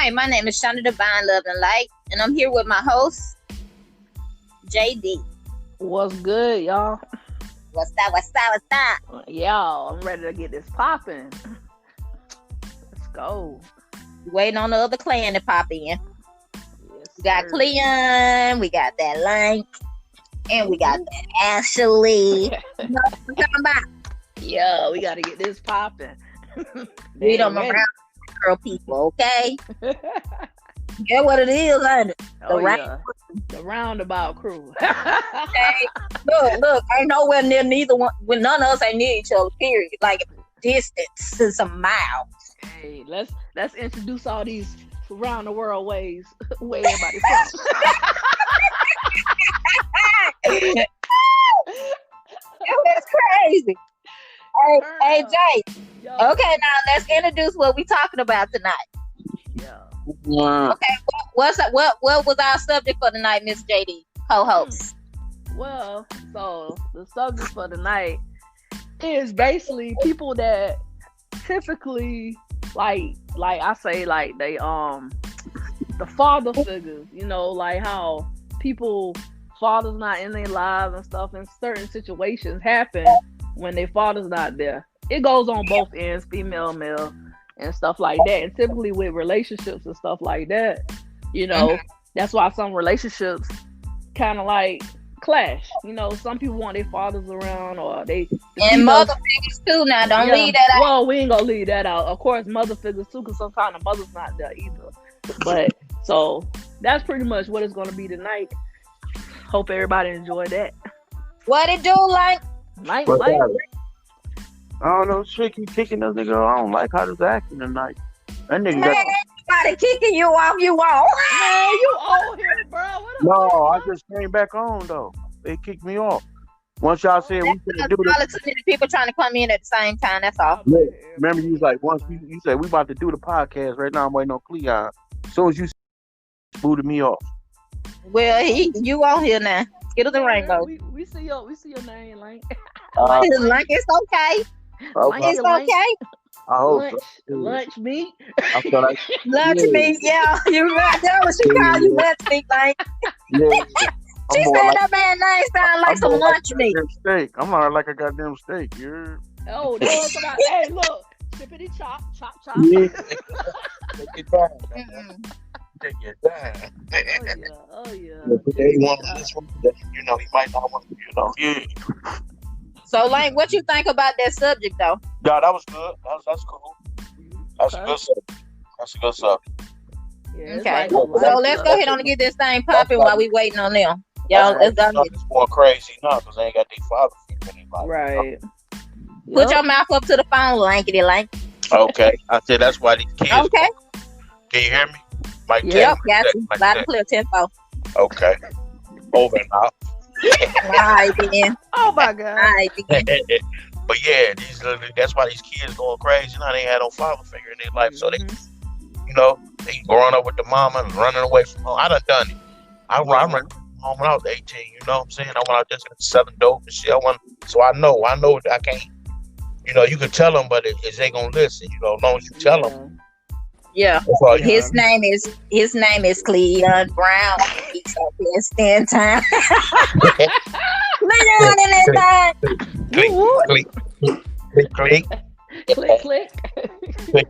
right, my name is Shonda Divine Love and Light, and I'm here with my host, JD. What's good, y'all? What's that? What's that? What's that? Y'all, I'm ready to get this popping. Let's go. Waiting on the other clan to pop in. Yes, We got sir. Cleon, we got that Link, and we got that Ashley. You know what I'm talking about? Yeah, we gotta get this popping. We don't around girl people, okay? Get what it is, ain't it? Oh, round- yeah. The roundabout crew. Okay. Look, ain't nowhere near neither one. When none of us ain't near each other. Period. Like distance is some miles. Hey, let's introduce all these around the world ways where everybody from. That's crazy. Hey, Jay. Yo. Okay, now let's introduce what we talking about tonight. Yeah. Okay, what was our subject for tonight, Miss JD, co-host? Well, so the subject for tonight is basically people that typically like I say like they the father figures, like how people fathers not in their lives and stuff, and certain situations happen when their father's not there. It goes on both ends, female, male, and stuff like that. And typically with relationships and stuff like that, that's why some relationships kind of like clash. Some people want their fathers around, or and mother figures too. Now, don't leave that out. Well, we ain't gonna leave that out. Of course, mother figures too, because sometimes the mother's not there either. But so that's pretty much what it's gonna be tonight. Hope everybody enjoyed that. What it do, like? Like. I don't know, shit keep kicking this nigga. I don't like how this acting tonight. That nigga Man, got... anybody kicking you off, you won't. Man, you old here, bro. No, I just came back on though. They kicked me off. Once y'all said we finna do this, Probably too many people trying to come in at the same time. That's all. look, remember you was like, once you said we about to do the podcast right now, I'm waiting on Cleon. As soon as you booted me off. Well, you on here now. Skittles and Rainbow. We see your name, like. Like it's okay. It's okay. I hope Lunch meat. I feel like Lunch meat, yeah. You right there what she call you lunch meat, like. yeah. She said that man name sound like some lunch meat. Steak. I'm not like a goddamn steak. You're Oh, that's what hey, look. Chippity chop. yeah. Take it down. Mm-mm. Take it down. Oh yeah. He might not want to, yeah. So, like, what you think about that subject, though? Yeah, that was good. That's cool. That's a good subject. Yeah, Okay. like So let's go ahead and get this thing popping while we waiting on them. Y'all, let's go ahead. It's more crazy now because they ain't got their father figure anybody. Right. Put your mouth up to the phone, lankety lank. Okay. I said that's why these kids. Okay. Can you hear me? Mike Yep, check, got you. Mike Loud check. and clear, tempo. Okay. Over and out. All right, then. Oh my All God. right, then. But yeah, that's why these kids going crazy now. They ain't had no father figure in their life, so they growing up with the mama and running away from home. I done it. I ran from home when I was 18. You know what I'm saying? I went out just selling dope and shit. So I know that I can't. You can tell them, but is they gonna listen? As long as you tell them. Yeah. His name is Cleon Brown. He's up here stand time. Cleon in this thing. Click. Click.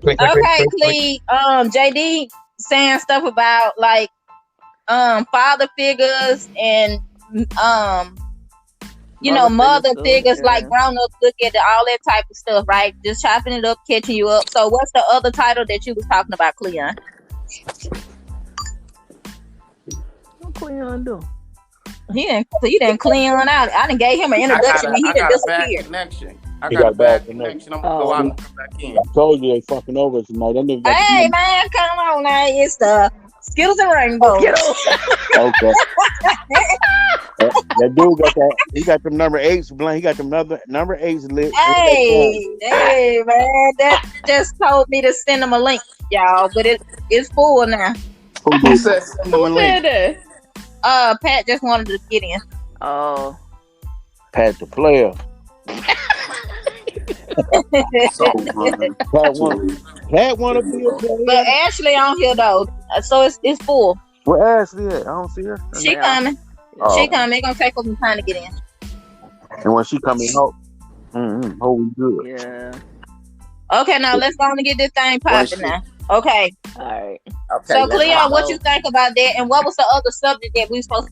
Okay, Clee. JD saying stuff about like father figures and mother figures, like grown up look at all that type of stuff, right? Just chopping it up, catching you up. So what's the other title that you was talking about, Cleon? What Cleon do? He didn't Cleon out. I done gave him an introduction and he done disappeared. I got a bad connection. I'm gonna go out and come back in. I told you they fucking over tonight. That nigga got Hey man, come on now. It's the Skittles and Rainbow. okay. That dude got that. He got them number 8s blank. He got them number 8s lit. Hey man, that just told me to send him a link, y'all. But it's full now. Who said send them a link? that? Pat just wanted to get in. Oh. Pat the player. So funny. Pat want to be a player. But Ashley on here though, so it's full. Where Ashley at? I don't see her. She coming. Oh. She coming. It's gonna take her some time to get in. And when she coming out, we good. Yeah. Okay, now let's go on and get this thing popping now. Okay. All right. Okay, So let's Cleo, rock what on. you think about that? And what was the other subject that we supposed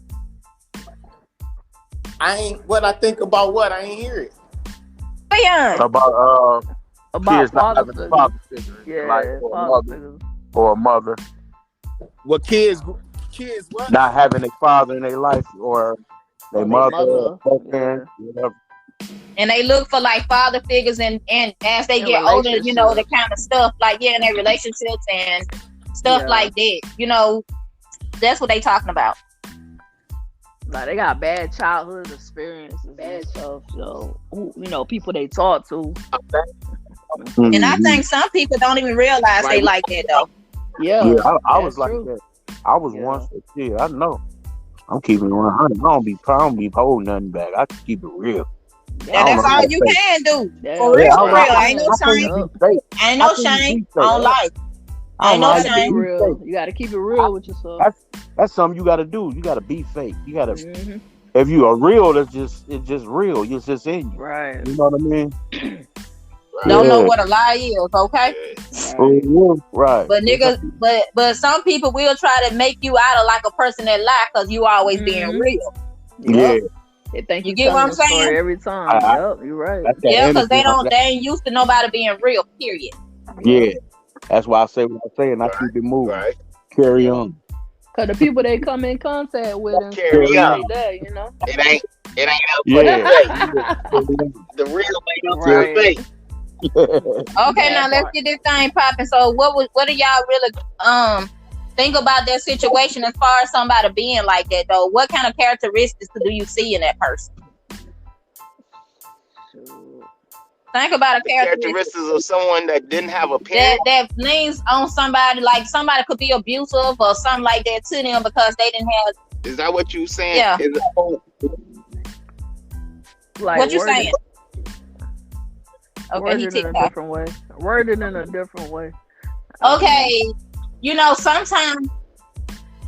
What I think about what? I ain't hear it. to be on? About kids not having a figures. father figure, Yeah, like or a father mother, figures. or a mother What kids what? not having a father in their life, or their Or they mother, mother. or parent, whatever. And they look for like father figures, and as they In get older, you know, the relationships. kind of stuff like in their relationships and stuff Yeah. like that. You know, that's what they talking about. Like they got bad childhood experiences and stuff. So people they talk to. And I Mhm. think some people don't even realize they like that though. Yeah. Yeah, I was that's like true. that. I was Yeah. once a kid. I know. I'm keeping it 100. I don't be holding nothing back. I can keep it real. And I don't that's know how all to you fake. can do. Yeah. For real, Yeah, for I- real. I- Ain't no I can't shame. be fake. Ain't no I can't shame be fake. on life. I Ain't don't no know how to shame. be Real. fake. You got to keep it real with yourself. That's something you got to do. You got to be fake. You got to. Mhm. If you are real, it's just real. It's just in you. Right. You know what I mean? Don't know Yeah. what a lie is, okay? Right. But niggas, but some people will try to make you out of like a person that lie because you always being Mhm. real. Yeah. They think You you get what telling I'm the story saying? every time. I- Yep, you're right. That's that Yeah, because energy. they ain't used to nobody being real. Period. Yeah. That's why I say what I say, and I keep it moving. Right. Carry on. Cause the people they come in contact with and Carry stuff on. like that, you know. It ain't Yeah. the real ain't no Right. fake. Okay, now That let's part. get this thing popping. So what do y'all really think about that situation as far as somebody being like that though? What kind of characteristics do you see in that person? Think about a The characteristic characteristics of someone that didn't have a parent. that leans on somebody, like somebody could be abusive or something like that to them because they didn't have. Is that what you saying? Yeah. Is it, Like What you worded- saying? Okay, he Worded in a TikTok. different way. Worded in a different way. Okay, you know sometimes.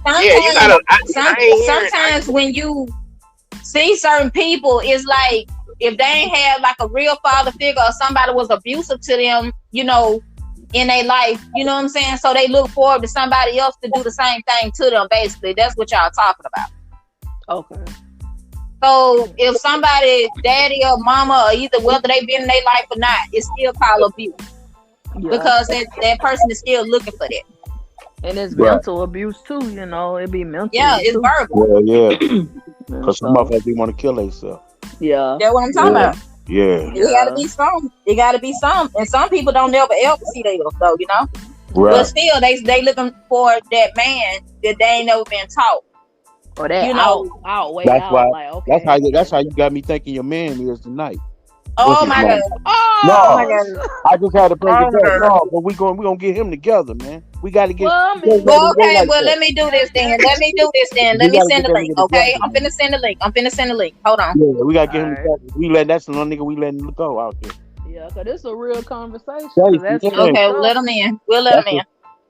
yeah, you gotta. I ain't hearing. Sometimes when you see certain people, it's like if they ain't had like a real father figure or somebody was abusive to them, you know, in their life, you know what I'm saying? So they look forward to somebody else to do the same thing to them, basically. That's what y'all talking about. Okay. So if somebody, daddy or mama, or either whether they been in their life or not, it's still called abuse Yeah. because that person is still looking for that. And it's Right. mental abuse too, you know. It be mental. Yeah, it's too. verbal. Well, yeah. And Because some so, motherfuckers they want to kill themselves. yeah. That's what I'm talking Yeah. about. Yeah. It gotta be some. It gotta be some. And some people don't never ever see themselves though, you know. But Right. still, they looking for that man that they ain't never been taught. Or that You know- way That's out. why- Like, okay. That's how you got me thinking your man is tonight. Oh What's my his god! name? Oh, No. my God. I just had to break Oh, it down. God. No, but we gonna get him together, man. We got to get. Well, I we mean, gotta Well, go okay. like Well, that. let me do this then. Let me do this then. We Let me gotta send get the them link. together, Okay, I'm man. finna send the link. I'm finna send the link. Hold on. Yeah, we gotta get him Alright. together. We let that's the one nigga we letting go out there. yeah, because it's a real conversation. Yeah, 'Cause that's yeah. real Okay, stuff. let them in. We'll let them in.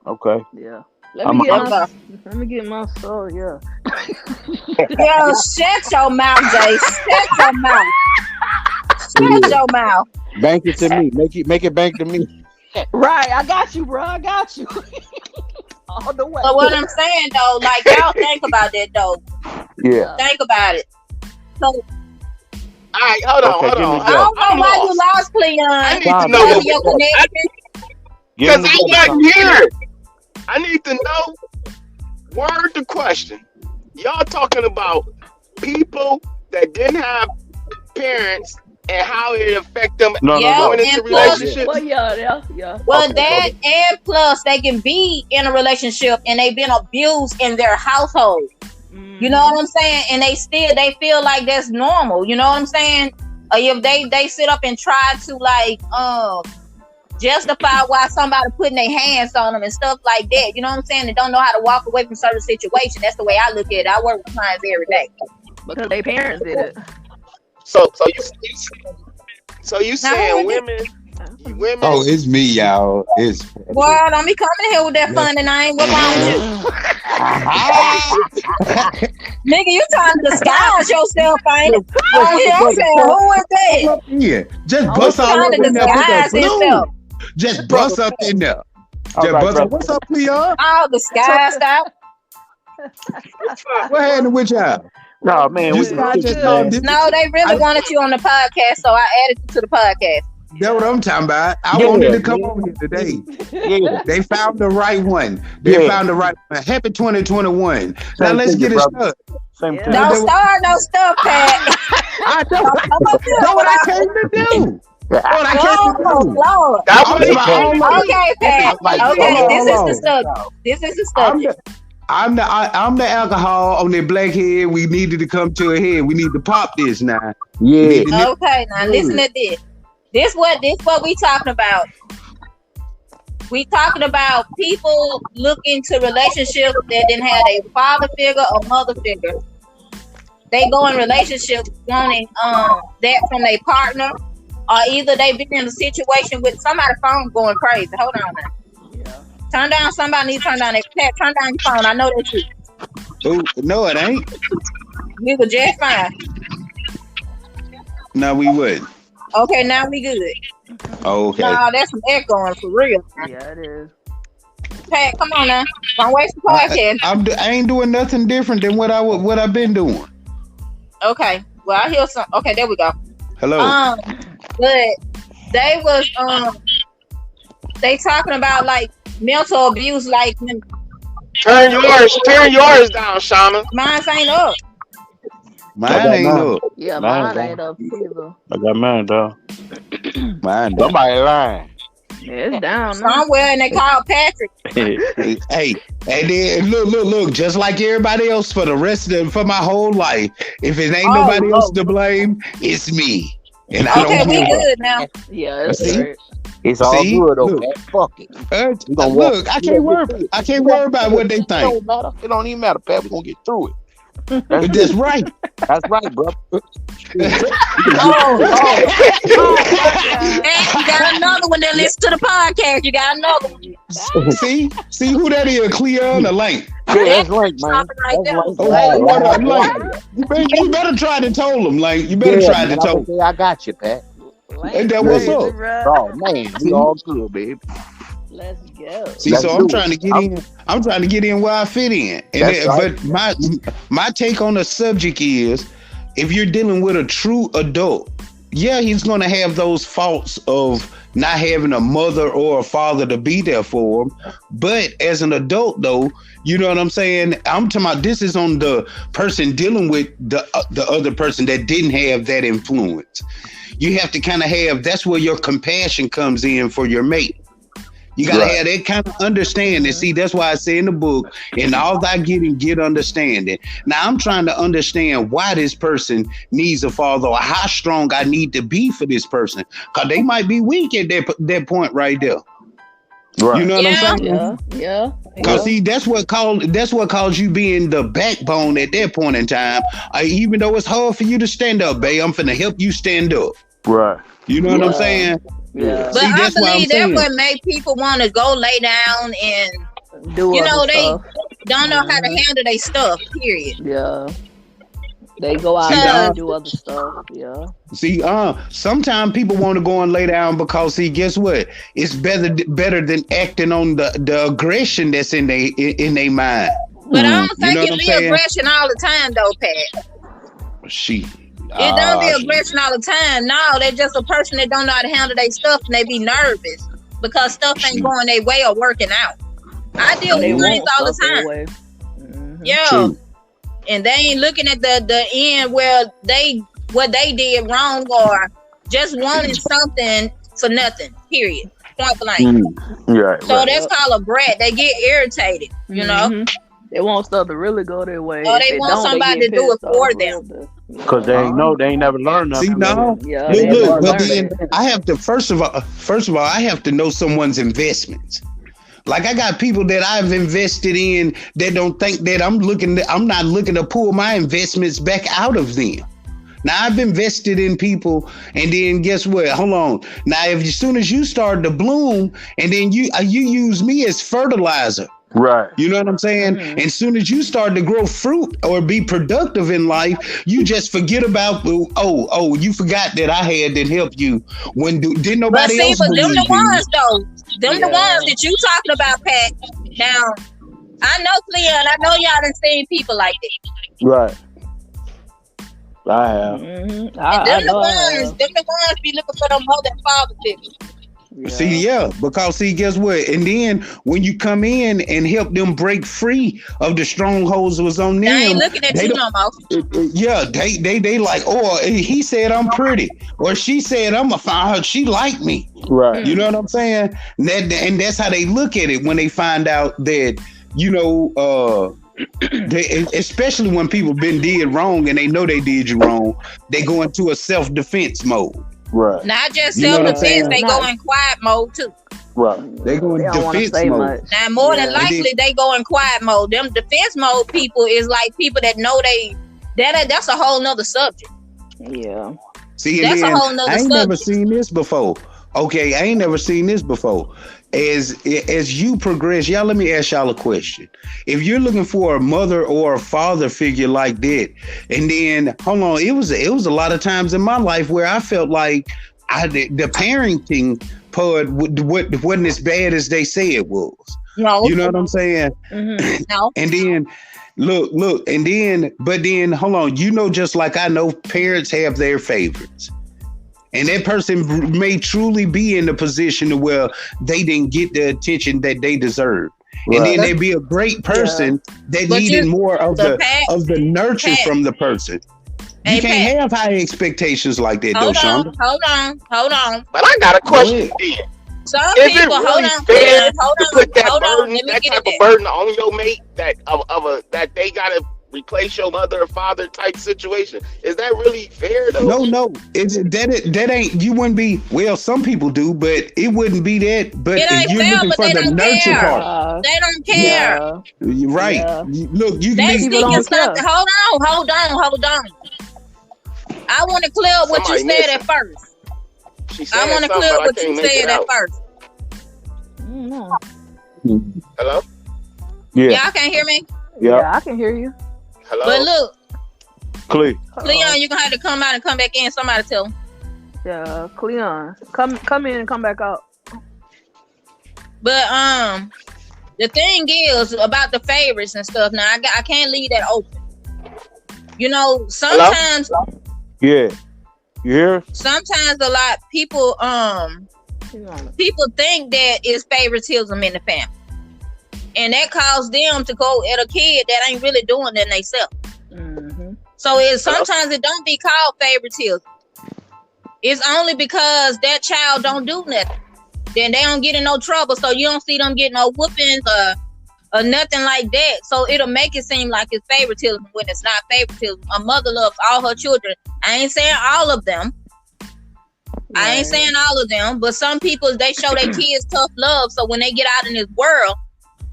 Okay. Yeah. Let I'm me get out. my soul, yeah. Yo, shut your mouth, Jay. Shut your mouth. Shut your mouth. Bank it to me. Make it bank to me. Right, I got you, bro. I got you. All the way. But what I'm saying though, like y'all think about that though. Yeah. Think about it. So All right, hold on, Okay, hold give me on. I don't know I'm why you lost. lost, I Cleon. need to Nah, know Because man. of your connection. Give him because I together. wasn't here. I need to know. Word the question. Y'all talking about people that didn't have parents and how it affect them No, Yeah, going into and plus- relationships. Well, yeah. Well, Okay, that and plus they can be in a relationship and they've been abused in their household. You know what I'm saying? And they feel like that's normal. You know what I'm saying? If they sit up and try to like justify why somebody putting their hands on them and stuff like that. You know what I'm saying? They don't know how to walk away from certain situations. That's the way I look at it. I work with clients every day. Because their parents did it. So So you saying women? Oh, it's me, y'all. It's Boy, don't be coming here with that funny name. What's wrong with you? Nigga, you trying to disguise yourself, ain't it? Oh, yeah, I'm saying, who is that? Yeah, just Oh, bust all trying up to in there with that disguise blue. himself. Just bust up in there. All Just right, bust up. brother. What's up, Leon? All disguised out. What happened with y'all? No, man, You we see, I just just man. called this. No, they really wanted you on the podcast, so I added you to the podcast. That's what I'm talking about. I Yeah, wanted to come yeah. over here today. Yeah. They found the right one. They Yeah. found the right one. Happy 2021. Now Same let's to get you, it brother. started. Same Yeah. to you. Don't start no stuff, Pat. I know. That's what I came to do. What I came to Oh, do. Lord. That I'm was the my only- Okay, Pat. Like, Okay, hold this is on. the subject. This is the I'm subject. the alcohol on that black head. We needed to come to a head. We need to pop this now. We Yeah. need to Okay, now listen to this. This what we talking about. We talking about people looking to relationships that didn't have a father figure or mother figure. They go in relationships wanting that from their partner, or either they been in a situation with somebody's phone going crazy. Hold on now. Yeah. Turn down. Somebody needs to turn down their Pat. Turn down your phone. I know that's you. Oh, no, it ain't. We were just fine. No, we wouldn't. Okay, now we good. Oh, okay. No, that's some echoing for real. Yeah, it is. Pat, come on now. Don't waste the podcast. I ain't doing nothing different than what I've been doing. Okay. Well, I hear some. Okay, there we go. Hello. But they was they talking about like mental abuse, like turn yours down, Shauna. mine ain't up. Mine ain't up. Yeah, Mine mine ain't up either. I got mine, dog. Mine don't. Somebody lying. Yeah, it's down now. Somewhere and they called Patrick. Hey, and then look, just like everybody else for my whole life. If it ain't nobody else to blame, it's me. And I Okay, don't we give good now. Yeah, it's See? great. It's all See? good, though. Look. Man. Fuck it. Look, I can't worry about what they It think. don't matter. It don't even matter, Pat. We're gonna get through it. That's right. That's right, bro. And you got another one that listen to the podcast. You got another one. See who that is? Cleon or Lane? Yeah, that's right, man. Right there. You better try to tell them, Lane. You better try to tell them. I got you, Pat. Ain't that what's up? Oh man, we all good, baby. Let's go. See, Let's so do I'm it. trying to get in. I'm trying to get in where I fit in. And That's right. But my take on the subject is, if you're dealing with a true adult, yeah, he's going to have those faults of not having a mother or a father to be there for him. But as an adult, though, you know what I'm saying? I'm talking about this is on the person dealing with the other person that didn't have that influence. You have to kind of have, that's where your compassion comes in for your mate. You got to have that kind of understanding. See, that's why I say in the book, in all thy getting, get understanding. Now, I'm trying to understand why this person needs a father or how strong I need to be for this person. Because they might be weak at that point right there. Right. You know what I'm saying? Yeah. Because see, that's what calls you being the backbone at that point in time. Even though it's hard for you to stand up, babe, I'm finna help you stand up. Right. You know what I'm saying? Yeah. But See, I that's what I'm believe that's saying. what make people want to go lay down and Do you know other they stuff. don't know how to handle their stuff. Period. Yeah. They go out See, there dog. and do other stuff. Yeah. See, sometimes people want to go and lay down because, see, guess what? It's better than acting on the aggression that's in their mind. But I don't think know what it I'm be saying? aggression all the time, though, Pat. It don't be aggression all the time. No, they're just a person that don't know how to handle their stuff and they be nervous because stuff ain't going their way or working out. I deal They with things want all the stuff their time. way. Mhm. Yeah. True. And they ain't looking at the end where what they did wrong or just wanting something for nothing. Period. Point blank. Yeah. So that's called a brat. They get irritated, you know. Mhm. They want stuff to really go their way. Or If they want don't, somebody get to do it pissed for off them. real bad. Because they ain't never learned nothing. See, no. Yeah, they Look, never but learned then it. I have to first of all, I have to know someone's investments. Like I got people that I've invested in that don't think that I'm not looking to pull my investments back out of them. Now I've invested in people, and then guess what? Hold on. Now, if as soon as you start to bloom, and then you use me as fertilizer. Right. You know what I'm saying? And as soon as you start to grow fruit or be productive in life, you just forget about you forgot that I had to help you when didn't nobody else but them believe the in you. ones though. Them the ones that you talking about, Pat. Now, I know Cleon, I know y'all done seen people like that. Right. I have. Them the ones be looking for them mother and father figures. Yeah. Because guess what? And then when you come in and help them break free of the strongholds that was on them, they ain't looking at you no more. Yeah, they like, oh, he said I'm pretty, or she said I'm a fine. She like me, right? You know what I'm saying? And that's how they look at it when they find out that especially when people been did wrong and they know they did you wrong, they go into a self-defense mode. Right. Not just self-defense, they go in quiet mode too. Right. They go in defense mode. Now, more than likely, they go in quiet mode. Them defense mode people is like people that know that's a whole nother subject. Yeah. See, that's a whole nother subject. I ain't never seen this before. Okay, I ain't never seen this before. As you progress, y'all, let me ask y'all a question. If you're looking for a mother or a father figure like that, and then hold on, it was a lot of times in my life where I felt like the parenting part wasn't as bad as they say it was. No, you know what I'm saying? Mm-hmm. No, and then look, and then hold on, just like I know, parents have their favorites. And that person may truly be in the position to where they didn't get the attention that they deserve. Right. And then they'd be a great person that needed more of the nurture from the person. You can't have high expectations like that, though, Shonda. Hold on. But I got a question then. Some is people, it really fair to put that type of burden on your mate that they gotta replace your mother or father type situation? Is that really fair though? No. That ain't. You wouldn't be. Well, some people do, but it wouldn't be that. But you're looking for the nurture part. They don't care. Yeah. Right. Yeah. Look, you they speaking something. Hold on. I want to clear up what you said at first. I want to clear up what you said at first. Hello? Yeah. Y'all can't hear me? Yeah, I can hear you. Hello? But look, Cleon, you're gonna have to come out and come back in. Somebody tell him. Yeah, Cleon, come in and come back out. But the thing is about the favorites and stuff. Now I can't leave that open. Sometimes. Hello? Yeah. You hear? Sometimes a lot people think that it's favoritism in the family. And that caused them to go at a kid that ain't really doing that themselves. Mm-hmm. So sometimes it don't be called favoritism. It's only because that child don't do nothing. Then they don't get in no trouble. So you don't see them getting no whoopings or nothing like that. So it'll make it seem like it's favoritism when it's not favoritism. A mother loves all her children. I ain't saying all of them. I ain't saying all of them. But some people, they show their kids tough love. So when they get out in this world,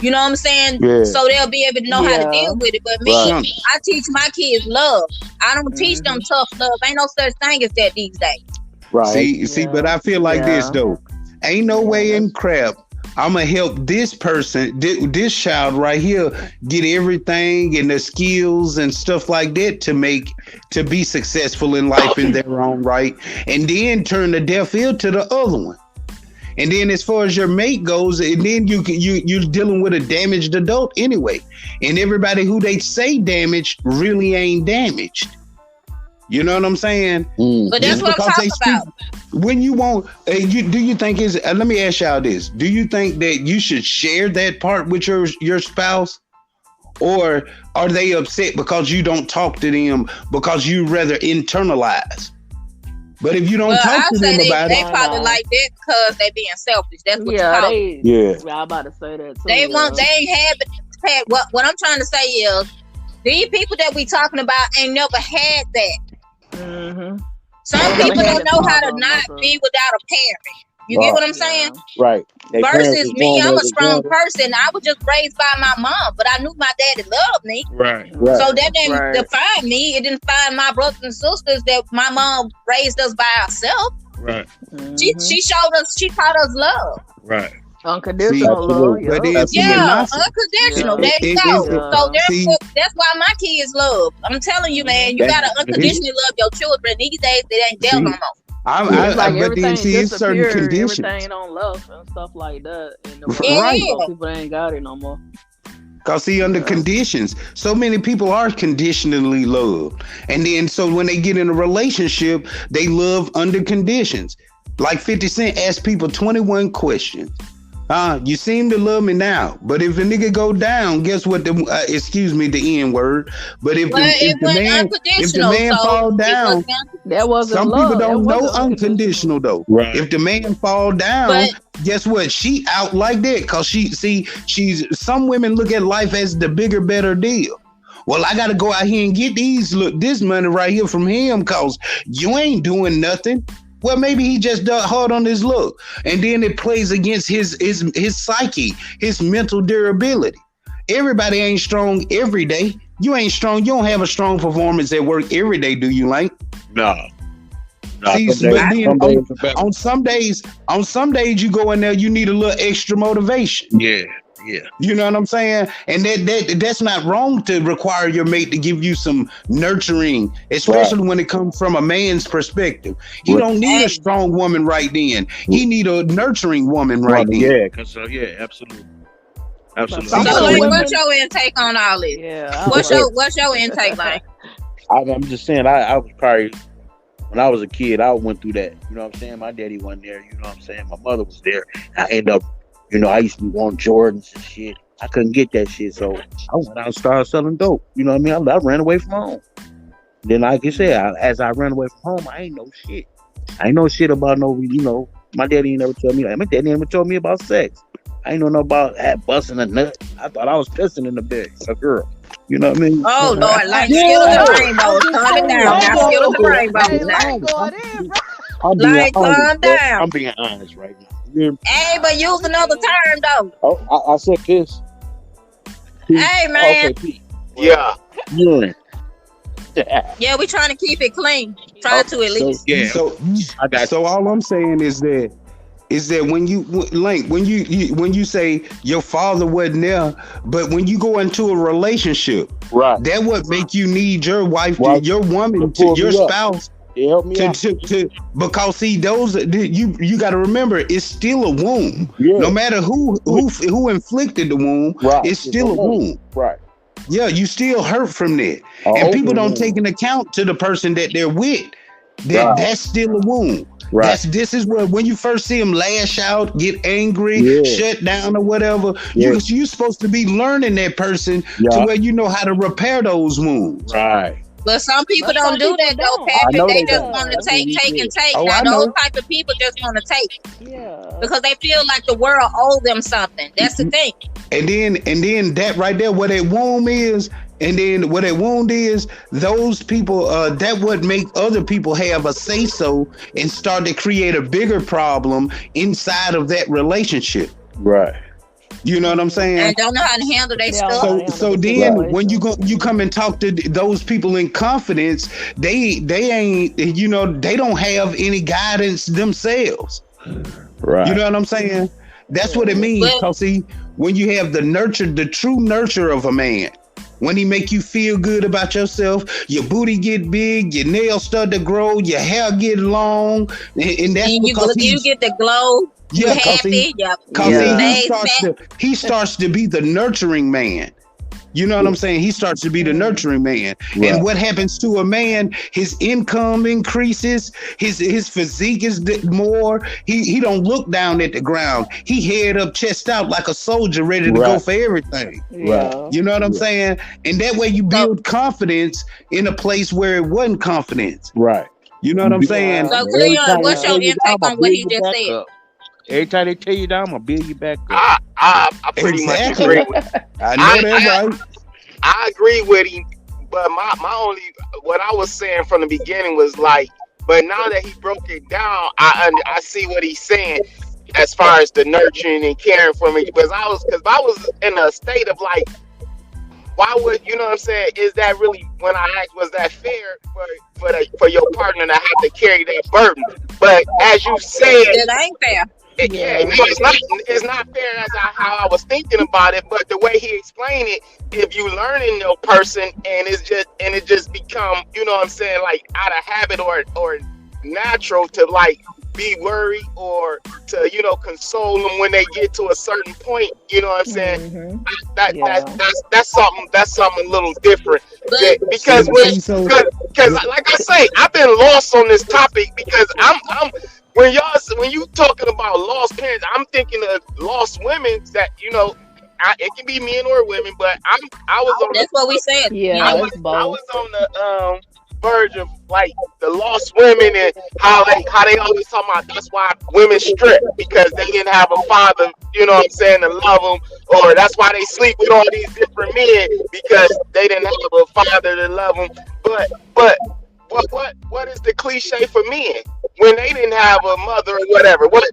you know what I'm saying? Yeah. So they'll be able to know how to deal with it. But me, I teach my kids love. I don't teach them tough love. Ain't no such thing as that these days. Right. See, but I feel like this though. Ain't no way in crap I'm gonna help this person, this child right here, get everything and the skills and stuff like that to be successful in life in their own right, and then turn the deaf ear to the other one. And then as far as your mate goes, and then you're dealing with a damaged adult anyway. And everybody who they say damaged really ain't damaged. You know what I'm saying? But that's what I'm talking about. When you want, do you think let me ask y'all this. Do you think that you should share that part with your spouse? Or are they upset because you don't talk to them because you rather internalize? But if you don't talk to them about it, they probably like that because they being selfish. That's what you call it. Yeah, I'm about to say that too. They ain't have it. What I'm trying to say is, these people that we talking about ain't never had that. Mm-hmm. Some people don't know how to not be without a parent. You get what I'm saying? Right. They Versus me, I'm a strong person. I was just raised by my mom, but I knew my daddy loved me. Right. So that didn't define me. It didn't define my brothers and sisters that my mom raised us by ourselves. Right. She showed us, she taught us love. Right. Unconditional love. Unconditional. There you go. So therefore, that's why my kids love. I'm telling you, man, you gotta unconditionally love your children. These days, it ain't there no more. It's like everything disappeared, everything on love and stuff like that. And people ain't got it no more. Because under conditions, so many people are conditionally loved. And then so when they get in a relationship, they love under conditions. Like 50 Cent asked people 21 questions. You seem to love me now, but if a nigga go down, guess what? Excuse me, the N word. But if the man fall down, that wasn't some love. People don't know unconditional though. Right. If the man fall down, guess what? She out like that, cause she's some women look at life as the bigger, better deal. Well, I gotta go out here and get this money right here from him, cause you ain't doing nothing. Well, maybe he just hard on his look, and then it plays against his psyche, his mental durability. Everybody ain't strong every day. You ain't strong. You don't have a strong performance at work every day, do you, Lane? No. See, on some days you go in there, you need a little extra motivation. Yeah. You know what I'm saying? And that's not wrong to require your mate to give you some nurturing, especially when it comes from a man's perspective. He don't need a strong woman right then. He need a nurturing woman right then. Yeah, absolutely. So, what's your intake on all this? Yeah. What's your intake like? I'm just saying, I was probably, when I was a kid, I went through that. You know what I'm saying? My daddy wasn't there. You know what I'm saying? My mother was there. I ended up, I used to want Jordans and shit. I couldn't get that shit, so I went out and started selling dope. You know what I mean? I ran away from home. Then, like I said, as I ran away from home, I ain't know shit. I ain't know shit about my daddy ain't never told me that. My daddy never told me about sex. I ain't know about busting a nut. I thought I was pissing in the bed, a girl. You know what I mean? Oh, Lord, like skill of the rainbow. Calm it down. Now, skill of the rainbow. Like, calm down. I'm being honest right now. Hey, but use another term, though. Oh, I said piss. Hey, man. Okay, yeah. Urine. Yeah, we trying to keep it clean. Try to at least. So all I'm saying is that when you say your father wasn't there, but when you go into a relationship, right, that would make you need your wife, your woman, your spouse. Help me out. Because see, those you got to remember, it's still a wound. Yeah. No matter who inflicted the wound, it's still a wound. Right. Yeah, you still hurt from that, and people don't take an account to the person that they're with. That's still a wound. Right. This is where when you first see them lash out, get angry, shut down or whatever, you're supposed to be learning that person to where you know how to repair those wounds. Right. But some people don't do that though, Patrick. They just want to take. Now those type of people just want to take. Yeah. Because they feel like the world owes them something. That's the thing. And then that right there, what that wound is, those people, that would make other people have a say so and start to create a bigger problem inside of that relationship. Right. You know what I'm saying? And don't know how to handle their stuff. So then when you come and talk to those people in confidence, they ain't, they don't have any guidance themselves. Right. You know what I'm saying? That's what it means. Because see, when you have the true nurture of a man, when he make you feel good about yourself, your booty get big, your nails start to grow, your hair get long, and that's because you get the glow. You happy? He starts to be the nurturing man. You know what I'm saying? He starts to be the nurturing man. Right. And what happens to a man, his income increases, his physique is more. He don't look down at the ground. He head up, chest out like a soldier ready to go for everything. Right. You know what I'm saying? And that way you build confidence in a place where it wasn't confidence. Right. You know what I'm saying? So Cleon, what's your intake on what he just said? Every time they tell you that, I'm gonna build you back up. I pretty much agree with him. I know that's right. I agree with him, but my only, what I was saying from the beginning was like, But now that he broke it down, I see what he's saying as far as the nurturing and caring for me. Because I was in a state of like, why would you know what I'm saying? Is that really, when I asked, was that fair for your partner to have to carry that burden? But as you said, It ain't fair. It's not fair as how I was thinking about it. But the way he explained it, if you learning your person and it just become, you know what I'm saying, like out of habit or natural to like be worried or to, you know, console them when they get to a certain point, you know what I'm saying? That's something a little different. Because like I say, I've been lost on this topic because I'm when you talking about lost parents, I'm thinking of lost women that, you know, it can be men or women, but I was on. That's what we said. Yeah, I was on the verge of like the lost women and how they always talk about that's why women strip because they didn't have a father, you know what I'm saying, to love them, or that's why they sleep with all these different men because they didn't have a father to love them. But what is the cliche for men when they didn't have a mother or whatever? What is?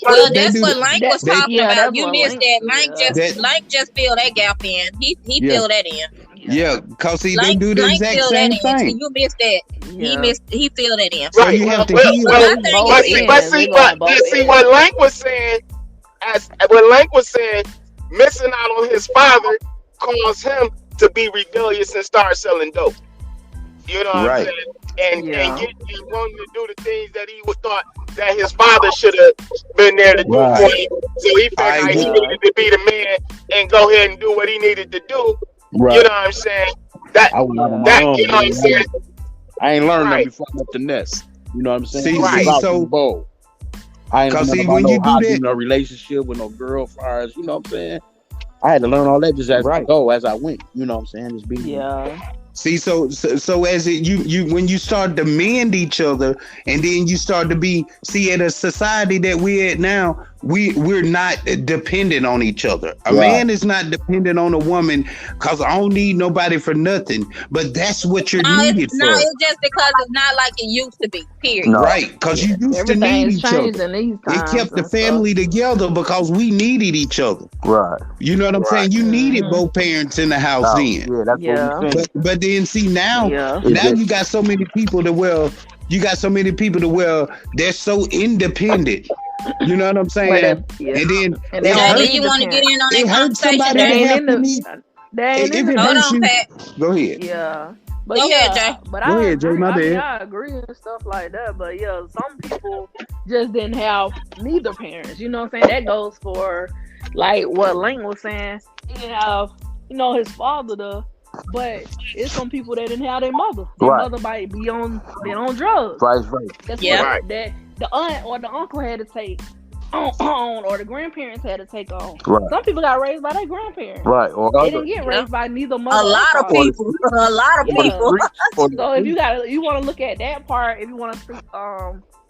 Well, that's what Lank was talking about. You missed that. That- Lank just filled that gap in. He filled that in. Yeah, cause see, they Lank do the exact filled same that in. thing. You missed that. He filled that in. So you have to heal. But see what Lank was saying, missing out on his father caused him to be rebellious and start selling dope. You know what I'm saying? And wanting to do the things that he thought that his father should have been there to do for him. So he felt like he needed to be the man and go ahead and do what he needed to do. Right. You know what I'm saying? You know what I'm saying? I ain't learned that before I left the nest. You know what I'm saying? So I ain't see, when you do that, no relationship with no girl, far as you know what I'm saying. I had to learn all that just as I go, as I went. You know what I'm saying? Just be See, so as you when you start to mend each other, and then you start to be in a society that we're at now, we're not dependent on each other. A man is not dependent on a woman because I don't need nobody for nothing. But that's what you're needed for. No, it's just because it's not like it used to be. Period. No. Right, because you used to need each other. It kept the family together because we needed each other. Right. You know what I'm saying? You needed both parents in the house then. Yeah, that's what we think. But then see now you got so many people to where they're so independent. You know what I'm saying? And then you want to get in on that conversation? Hold on, Pat. Go ahead. Yeah. But go ahead, Jay. But go ahead, Jay. My bad. I agree and stuff like that. But yeah, some people just didn't have neither parents. You know what I'm saying? That goes for like what Lane was saying. He didn't have, you know, his father to. But it's some people that didn't have their mother. Their mother might be on drugs. Right. That's what that the aunt or the uncle had to take on, or the grandparents had to take on. Right. Some people got raised by their grandparents. Right. Or they didn't get raised by neither mother. A lot of people. So if you want to look at that part, if you want to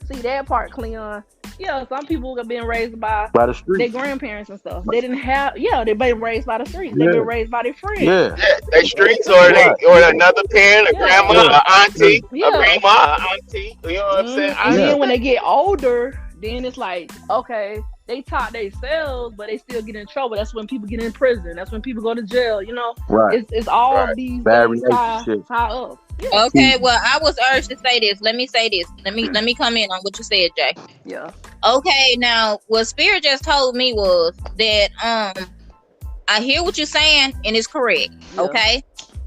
see that part, Cleon. Yeah, some people have been raised by the street. Their grandparents and stuff. They didn't have. Yeah, they've been raised by the streets. They've been raised by their friends. Yeah, they streets or another parent, a grandma, an auntie, a grandma, an auntie. You know what I'm saying? And then when they get older, then it's like, okay, they taught themselves, but they still get in trouble. That's when people get in prison. That's when people go to jail. You know, it's all of these bad relationships tie up. Yeah. Okay, well, I was urged to say this. Let me say this. Let me come in on what you said, Jay. Yeah. Okay, now what Spirit just told me was that I hear what you're saying and it's correct. Yeah. Okay.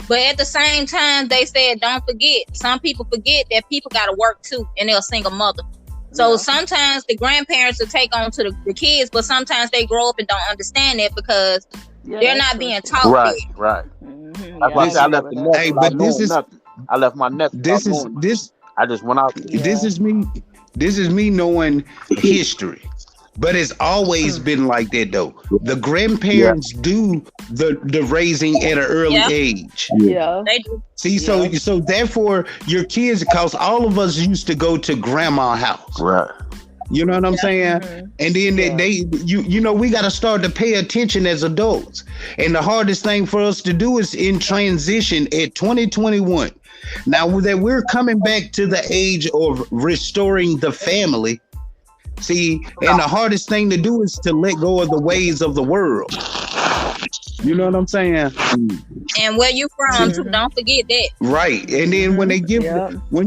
But at the same time, they said don't forget. Some people forget that people gotta work too, and they're a single mother. So sometimes the grandparents will take on to the kids, but sometimes they grow up and don't understand that because they're not being taught. Right. Mm-hmm. That's why I left the nest. Hey, but this is nothing. I left my nest. I just went out. This is me knowing history. But it's always been like that though. The grandparents do the raising at an early age. Yeah. They do. See, so therefore your kids, because all of us used to go to grandma's house. Right. You know what I'm saying? And then we got to start to pay attention as adults. And the hardest thing for us to do is in transition at 2021. Now that we're coming back to the age of restoring the family, see, and the hardest thing to do is to let go of the ways of the world. You know what I'm saying? And where you from too, don't forget that. Right. And then when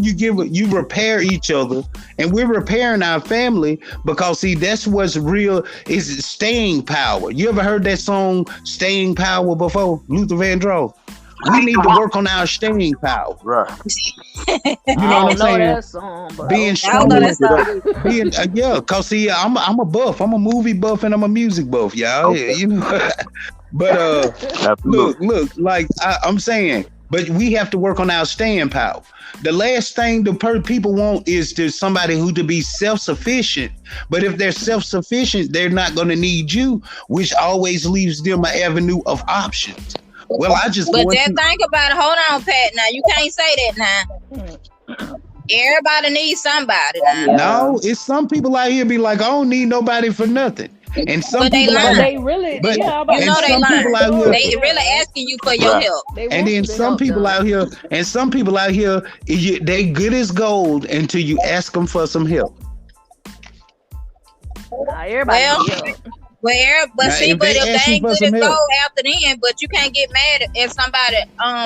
you repair each other, and we're repairing our family, because see, that's what's real, is staying power. You ever heard that song Staying Power before? Luther Vandross. We need to work on our staying power. Right. You know what I'm saying? That song, but Being strong. Cause see, I'm a buff. I'm a movie buff and I'm a music buff, y'all. Okay. You know. But look, like I'm saying, but we have to work on our staying power. The last thing the people want is to somebody who to be self-sufficient. But if they're self-sufficient, they're not going to need you, which always leaves them an avenue of options. Well, think about it. Hold on, Pat. Now you can't say that now. Everybody needs somebody now. No, it's some people out here be like, I don't need nobody for nothing. And some people they really they really asking you for your help. And then some people out here, they good as gold until you ask them for some help. Everybody but if they ain't good as gold after then, but you can't get mad at somebody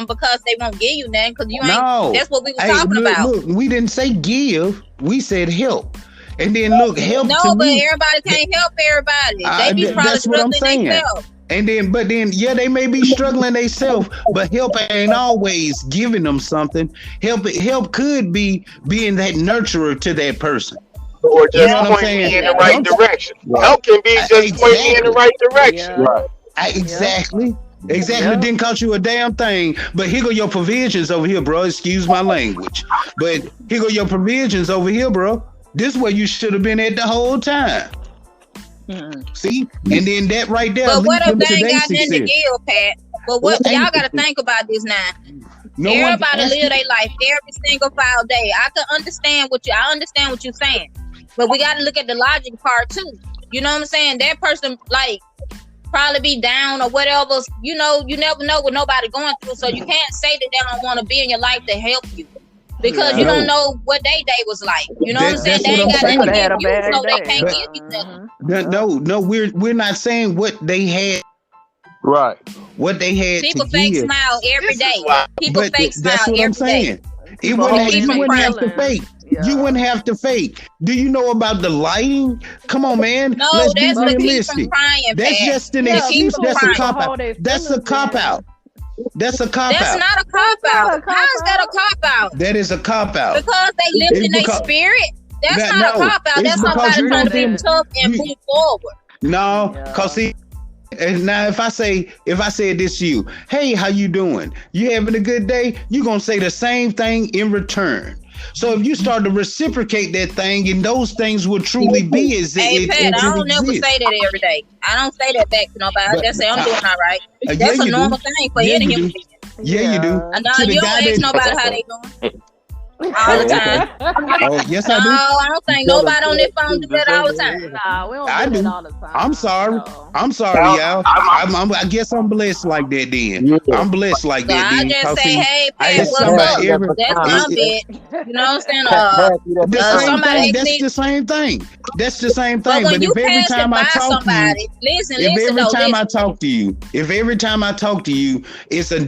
because they won't give you nothing, because you ain't. No. That's what we were talking about. Look, we didn't say give, we said help. And then look, help. No, but everybody can't help everybody. They be probably struggling themselves. And then, they may be struggling themselves, but help ain't always giving them something. Help could be being that nurturer to that person. Or just pointing me in the right direction. Help can be just pointing me in the right direction. Right. Exactly. Didn't cost you a damn thing. But here go your provisions over here, bro. Excuse my language. But here go your provisions over here, bro. This is where you should have been at the whole time. See? And then that right there. But what if they ain't got nothing to give, Pat? But what y'all got to think about this now. Everybody live their life every single foul day. I understand what you're saying. But we got to look at the logic part too. You know what I'm saying? That person probably be down or whatever. You know, you never know what nobody going through. So you can't say that they don't want to be in your life to help you, because you don't know what their day was like. You know what I'm saying? They ain't got nothing to give you, so they can't give you nothing. No, we're not saying what they had. Right. What they had. People fake smile every day. People fake smile every day. You wouldn't have to fake. You wouldn't have to fake. Do you know about the lighting? Come on, man. No, let's that's be realistic. That's just an excuse. That's a cop out. That's a cop out. That's a cop out. That's not a cop out. How is that a cop out? That is a cop out. Because they live in their spirit. That's not a cop out. That's somebody trying to be tough and move forward. No, cause see. And now if I said this to you, hey, how you doing? You having a good day? You're gonna say the same thing in return. So if you start to reciprocate that thing, and those things will truly be as hey, Pat, I don't never say that every day. I don't say that back to nobody. I just say I'm doing all right. That's a normal thing for any human being. Yeah, you do. You don't ask nobody how they doing. All the time. Oh, yes, I do. No, I don't think nobody on their phone do that all the time. Nah, we don't do that all the time. I'm sorry. I'm sorry, y'all. I guess I'm blessed like that then. I'm blessed like that then. I just say, hey, Pat, what's up? That's my bit. You know what I'm saying? That's the same thing. That's the same thing. But if every time I talk to you, if every time I talk to you, it's a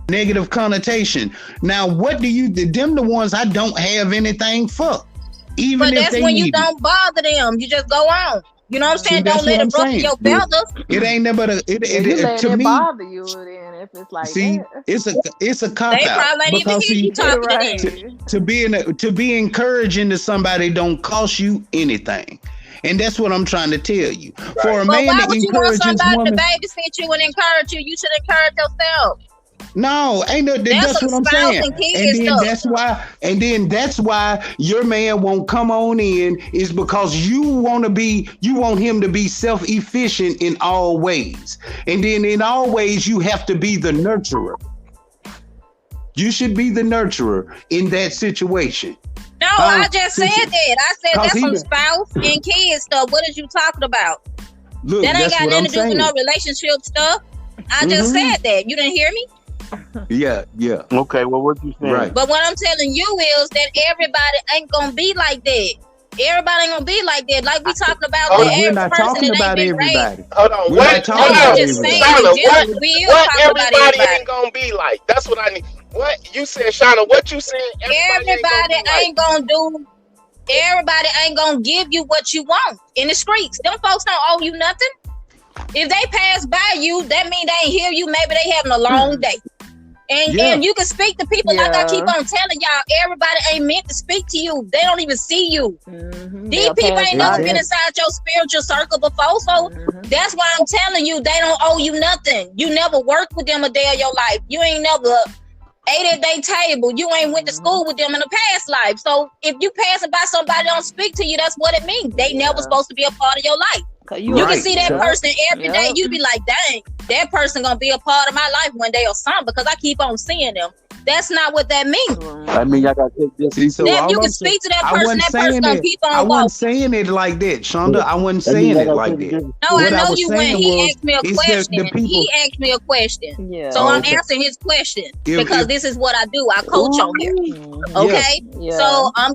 negative connotation. Now, what do you? Them the ones I don't have anything for. Even but if that's they when you need don't bother them. You just go on. You know what I'm saying? Don't let it ruffle your feathers. It ain't never to me. Bother you then if it's like that. It's a cop out. They probably ain't even hear you talking to them. To be encouraging to somebody don't cost you anything. And that's what I'm trying to tell you. Right. For a man why that would you want somebody woman, to babysit you and encourage you? You should encourage yourself. No, ain't no. That's what I'm saying. And then that's why your man won't come on in, is because you want him to be self-efficient in all ways. And then in all ways, you have to be the nurturer. You should be the nurturer in that situation. No, I just said that. I said Cause that's he some been- spouse and kids stuff. What is you talking about? Look, That ain't that's got what I'm nothing to do with saying. no relationship stuff. I just Mhm. said that. You didn't hear me? Yeah. Okay, well, what you saying? Right. But what I'm telling you is that everybody ain't gonna be like that. Everybody ain't gonna be like that. Like we talking about Oh, the We're average not person talking that ain't about been raised. everybody. Hold on. We're What? not talking Hold about on. I'm just saying, everybody. Shauna, in general, we is what talking about everybody everybody. ain't gonna be like? That's what I need. What you said, Shauna? What you said? Everybody ain't gonna do. Everybody ain't gonna give you what you want in the streets. Them folks don't owe you nothing. If they pass by you, that mean they ain't hear you. Maybe they having a long day. And you can speak to people like I keep on telling y'all. Everybody ain't meant to speak to you. They don't even see you. These people ain't never been inside your spiritual circle before. So that's why I'm telling you, they don't owe you nothing. You never worked with them a day of your life. You ain't never ate at their table. You ain't went to school with them in a past life. So if you passing by somebody don't speak to you, that's what it means. They never supposed to be a part of your life. You can see that person every day. You be like, dang, that person gonna be a part of my life one day or something because I keep on seeing them. That's not what that means. I mean, y'all gotta take this. See, so Now, if all you I'm can saying- speak to that I person, wasn't that person saying gonna it. keep I on wasn't walking. saying it like that, Shonda. I wasn't That mean saying y'all it gotta like take that. this. No, What I I know was you when saying he was, asked me a it's just question. the people- He asked me a question. Yeah. So I'm Okay. answering his question If- because if- this is what I do. I coach on here. Okay? Yeah. So I'm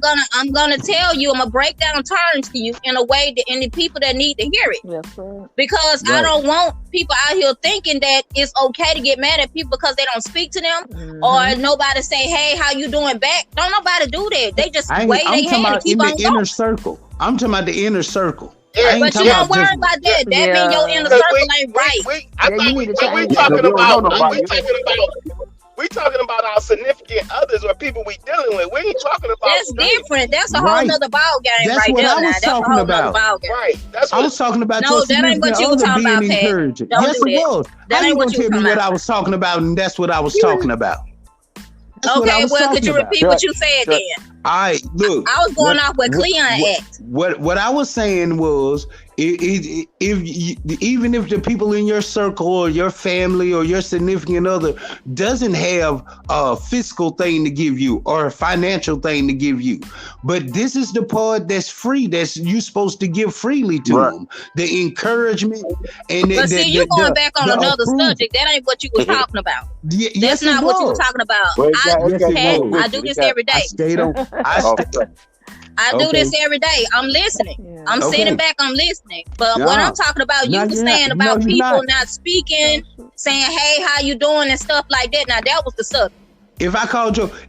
gonna tell you, I'm gonna break down terms to you in a way that and the people that need to hear it. Yes, sir. Because I Right. don't want people out here thinking that it's okay to get mad at people because they don't speak to them or nobody say, hey, how you doing back? Don't nobody do that. They just I'm wave talking their hand and about keep in on the going. inner circle. I'm talking about the inner circle. Yeah, I ain't But you talking don't worry just- about that. That Yeah. mean your inner Because circle ain't right. I Yeah, thought you we need to change talking that. We don't know about nobody. we talking about our significant others or people we dealing with. We ain't talking about That's strangers. different. That's a whole Right. nother ball game That's right what there. I Now was that's a talking whole nother about. ball game. Right. That's I what was talking about No, your that ain't what significant you was other talking being about, Pat. encouraging. Don't Yes, do it that. was. That How ain't you what gonna you tell me talking what about. I was talking about and that's what I was talking about? That's what I Okay, was well, could talking you about. repeat what you said then? All right, look. I was going off what Cleon asked. What I was saying was, even if the people in your circle or your family or your significant other doesn't have a fiscal thing to give you or a financial thing to give you, but this is the part that's free, that's you supposed to give freely to Right. them, the encouragement and But see, you going back on another subject. That ain't what you was talking about. Yes, That's not it what you was. was talking about. Well, it got- Yes, it Pat, was. I do this every I day. stayed on. I do Okay. this every day. I'm listening. Yeah. I'm Okay. sitting back. I'm listening. But Yeah. what I'm talking about, you No, was you're not. saying No, about you're people not. not speaking, saying, "Hey, how you doing?" and stuff like that. Now that was the subject.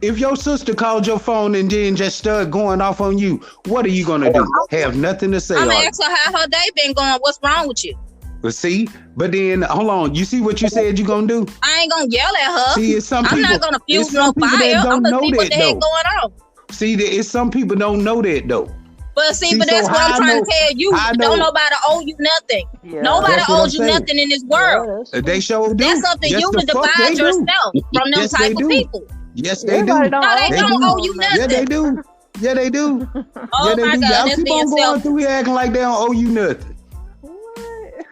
If your sister called your phone and then just started going off on you, what are you gonna do? Have nothing to say. I'm gonna are you? ask her how her day been going. What's wrong with you? But see, but then hold on. You see what you said you gonna do? I ain't gonna yell at her. See, it's some I'm people. not gonna fuse it's no some people fire. that I'm don't gonna know see what that the heck though. going on. See, it's some people don't know that though. But see, See, but that's so what how I'm I trying know- to tell you. how I Don't know- nobody owe you nothing. Yeah. Nobody That's what owes I'm you saying. nothing in this world. Yeah, They sure do. That's up to Yes, you the to fuck they divide do. yourself from them Yes, type they of do. people. Yes, they Everybody do. don't No, they They don't do. owe you nothing. Yeah, they do. Yeah, they do. Oh Yeah, they my do. God, Y'all that's keep being on going selfish. through here acting like they don't owe you nothing.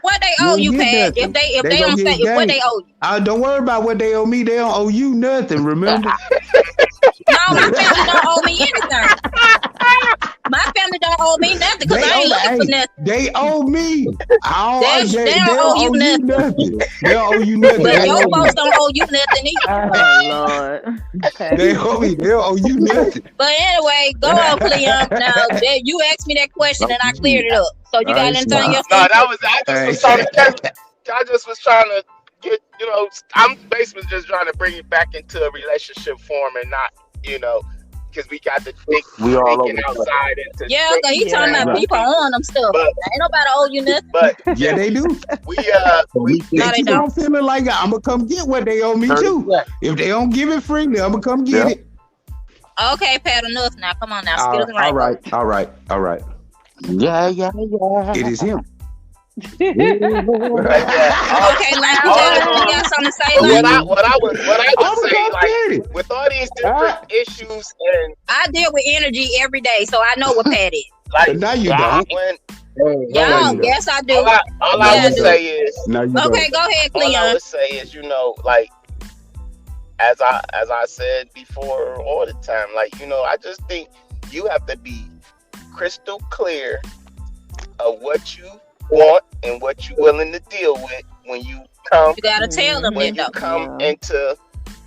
What they You owe ain't you, get Pat? nothing. If they They don't gonna say get what game. they owe you. Don't worry about what they owe me. They don't owe you nothing. Remember? No, my family don't owe me anything. My family don't owe me nothing because I ain't looking for nothing. They owe me. They don't owe you nothing. They don't owe you nothing. But They your owe me. folks don't owe you nothing either. Oh Lord. Okay. They owe me. They don't owe you nothing. But anyway, go on, Cleon. Now that you asked me that question and I cleared it up. So you got anything else? No, that was I just was trying to get I'm basically just trying to bring it back into a relationship form and not because we got to think We all thinking over the place. outside into Yeah, because he talking about Right. people owing them stuff. But- Ain't nobody owe you nothing. but Yeah, they do. we No, they keep don't. on feeling like I'm gonna come get what they owe me too. If they don't give it freely, I'm gonna come get Yeah. it. Okay, Pat, enough now. Come on now. Skills and right. All right. Yeah. It is him. Okay, Lance, you got something to say, what Lance? I would I'm say gonna like get it. with all these different issues and I deal with energy every day, so I know what Pat is. like Now you don't. when Yeah, yes, I do. all I Yeah, would I do. say is Now you Okay, go ahead, all I Cleon. would say is like as I said before all the time, like I just think you have to be crystal clear of what you want and what you're willing to deal with when you come. You gotta tell them when that you come into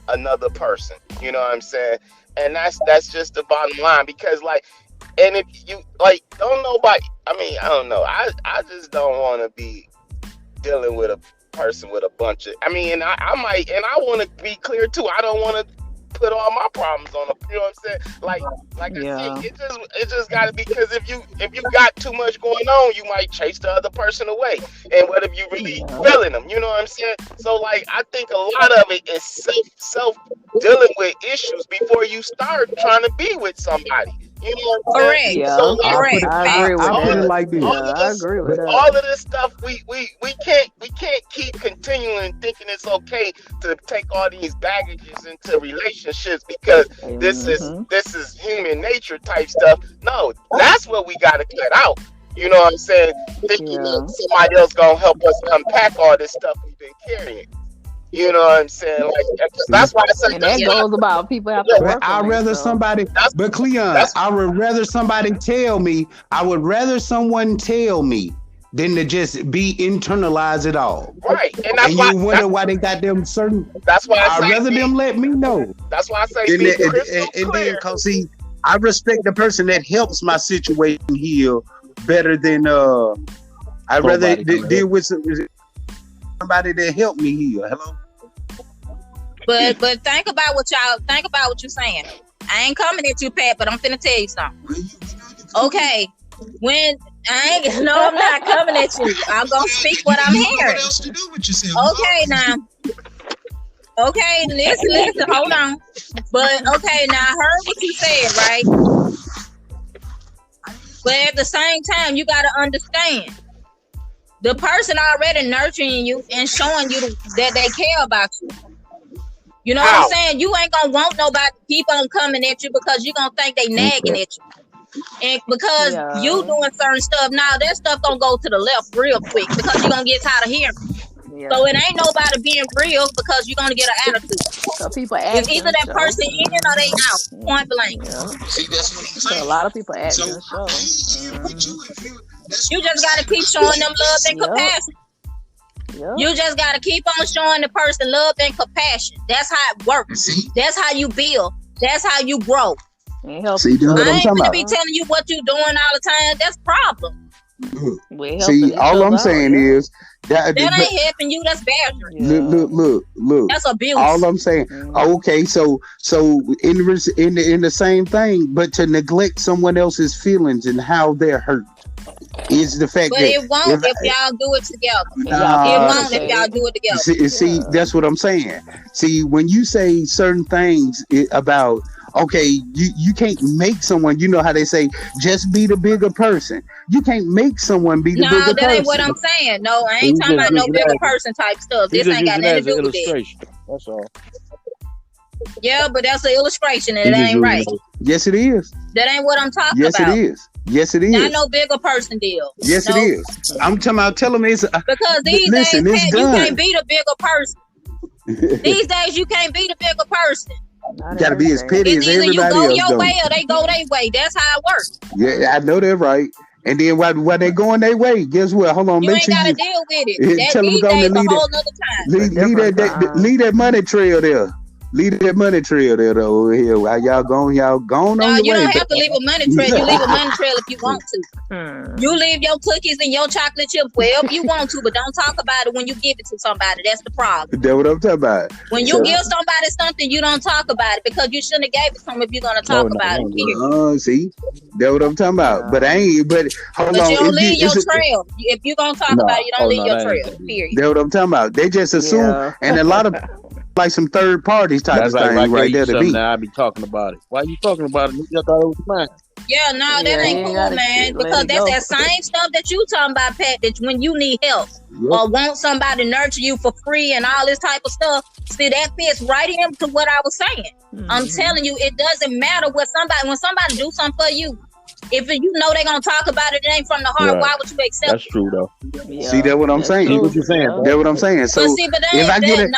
another person. You know what I'm saying? And that's just the bottom line. Because like, and if you like, don't nobody. I mean, I don't know. I just don't want to be dealing with a person with a bunch of. I mean, and I might, and I want to be clear too. I don't want to put all my problems on them. You know what I'm saying? Like I said, it just got to be, because if you got too much going on, you might chase the other person away. And what if you really feeling them? You know what I'm saying? So like, I think a lot of it is self dealing with issues before you start trying to be with somebody. You know what I'm saying? Yeah. So like, Correct. I agree with I put it that. like this. I agree with that. all of this stuff, we can't keep continuing thinking it's okay to take all these baggages into relationships because this is human nature type stuff. No, that's what we gotta cut out. You know what I'm saying? Thinking that somebody else gonna help us unpack all this stuff we've been carrying. You know what I'm saying? Like, that's why I say And that goes about people have to work. I'd rather somebody, but Cleon, I would rather somebody tell me. I would rather someone tell me than to just be internalized at all. Right, and that's why you wonder why they got them certain. That's why I'd rather them let me know. That's why I say be crystal and clear. then, cause see, I respect the person that helps my situation heal better than I'd rather deal with somebody that helped me heal. Hello. But think about what you're saying. I ain't coming at you, Pat, but I'm finna tell you something. Okay, when I'm not coming at you. I'm gonna speak what I'm hearing. What else to do with yourself? Okay, now. Okay, listen, hold on. But okay, now I heard what you said, right? But at the same time, you gotta understand. The person already nurturing you and showing you that they care about you. You know what I'm saying? You ain't gonna want nobody to keep on coming at you because you're gonna think they nagging at you. And because you doing certain stuff, now that stuff gonna go to the left real quick because you're gonna get tired of hearing. So it ain't nobody being real because you're gonna get an attitude. So people it's either that person in or they out. Point blank. See, that's what I'm saying. So a lot of people acting You just gotta keep showing them love and compassion. You just gotta keep on showing the person love and compassion. That's how it works. That's how you build. That's how you grow. See, I ain't gonna be telling you what you doing all the time. That's problem. See, all I'm saying is that ain't helping you. That's badgering. Look. That's abuse. All I'm saying. Okay, so in the same thing, but to neglect someone else's feelings and how they're hurt is the fact but that it won't if y'all do it together. It won't if y'all do it together. See, that's what I'm saying. See, when you say certain things about, okay, you can't make someone, you know how they say, just be the bigger person. You can't make someone be the bigger person. No, that ain't what I'm saying. No, I ain't talking about no bigger person type stuff. This ain't got nothing to do with it. That's all. Yeah, but that's an illustration and it ain't right. Yes, it is. That ain't what I'm talking about. Yes, it is. Yes, it is. Not no bigger person deal. Yes, it is. I'm talking about telling me it's because these days, Pat, you can't be the bigger person. These days, you can't be the bigger person. You gotta be as petty as everybody else. You go your way or they go their way. That's how it works. Yeah, I know that, right? And then while they going their way, guess what? Hold on, you make ain't sure gotta deal with it. That these days a whole nother time. Leave that money trail there. Leave that money trail there though over here. While y'all going on your way. You don't have to leave a money trail. You leave a money trail if you want to. You leave your cookies and your chocolate chips wherever you want to, but don't talk about it when you give it to somebody. That's the problem. That's what I'm talking about. When you give somebody something, you don't talk about it because you shouldn't have gave it to them if you're gonna talk about it. See, that's what I'm talking about. But hold on. But you don't leave your trail. If you're gonna talk about it, you don't leave your trail. Period. That's what I'm talking about. They just assume, and a lot of like some third parties type of thing right there to be. I be talking about it. Why you talking about it? You thought it was mine. Yeah, no, that ain't cool, man. Because that's that same stuff that you talking about, Pat. That when you need help or want somebody to nurture you for free and all this type of stuff, see that fits right into what I was saying. I'm telling you, it doesn't matter when somebody do something for you. If you know they're gonna talk about it, it ain't from the heart. Why would you accept? That's true though. Yeah, see, that's what I'm saying. What you saying? That's what I'm saying. So but see, but if I get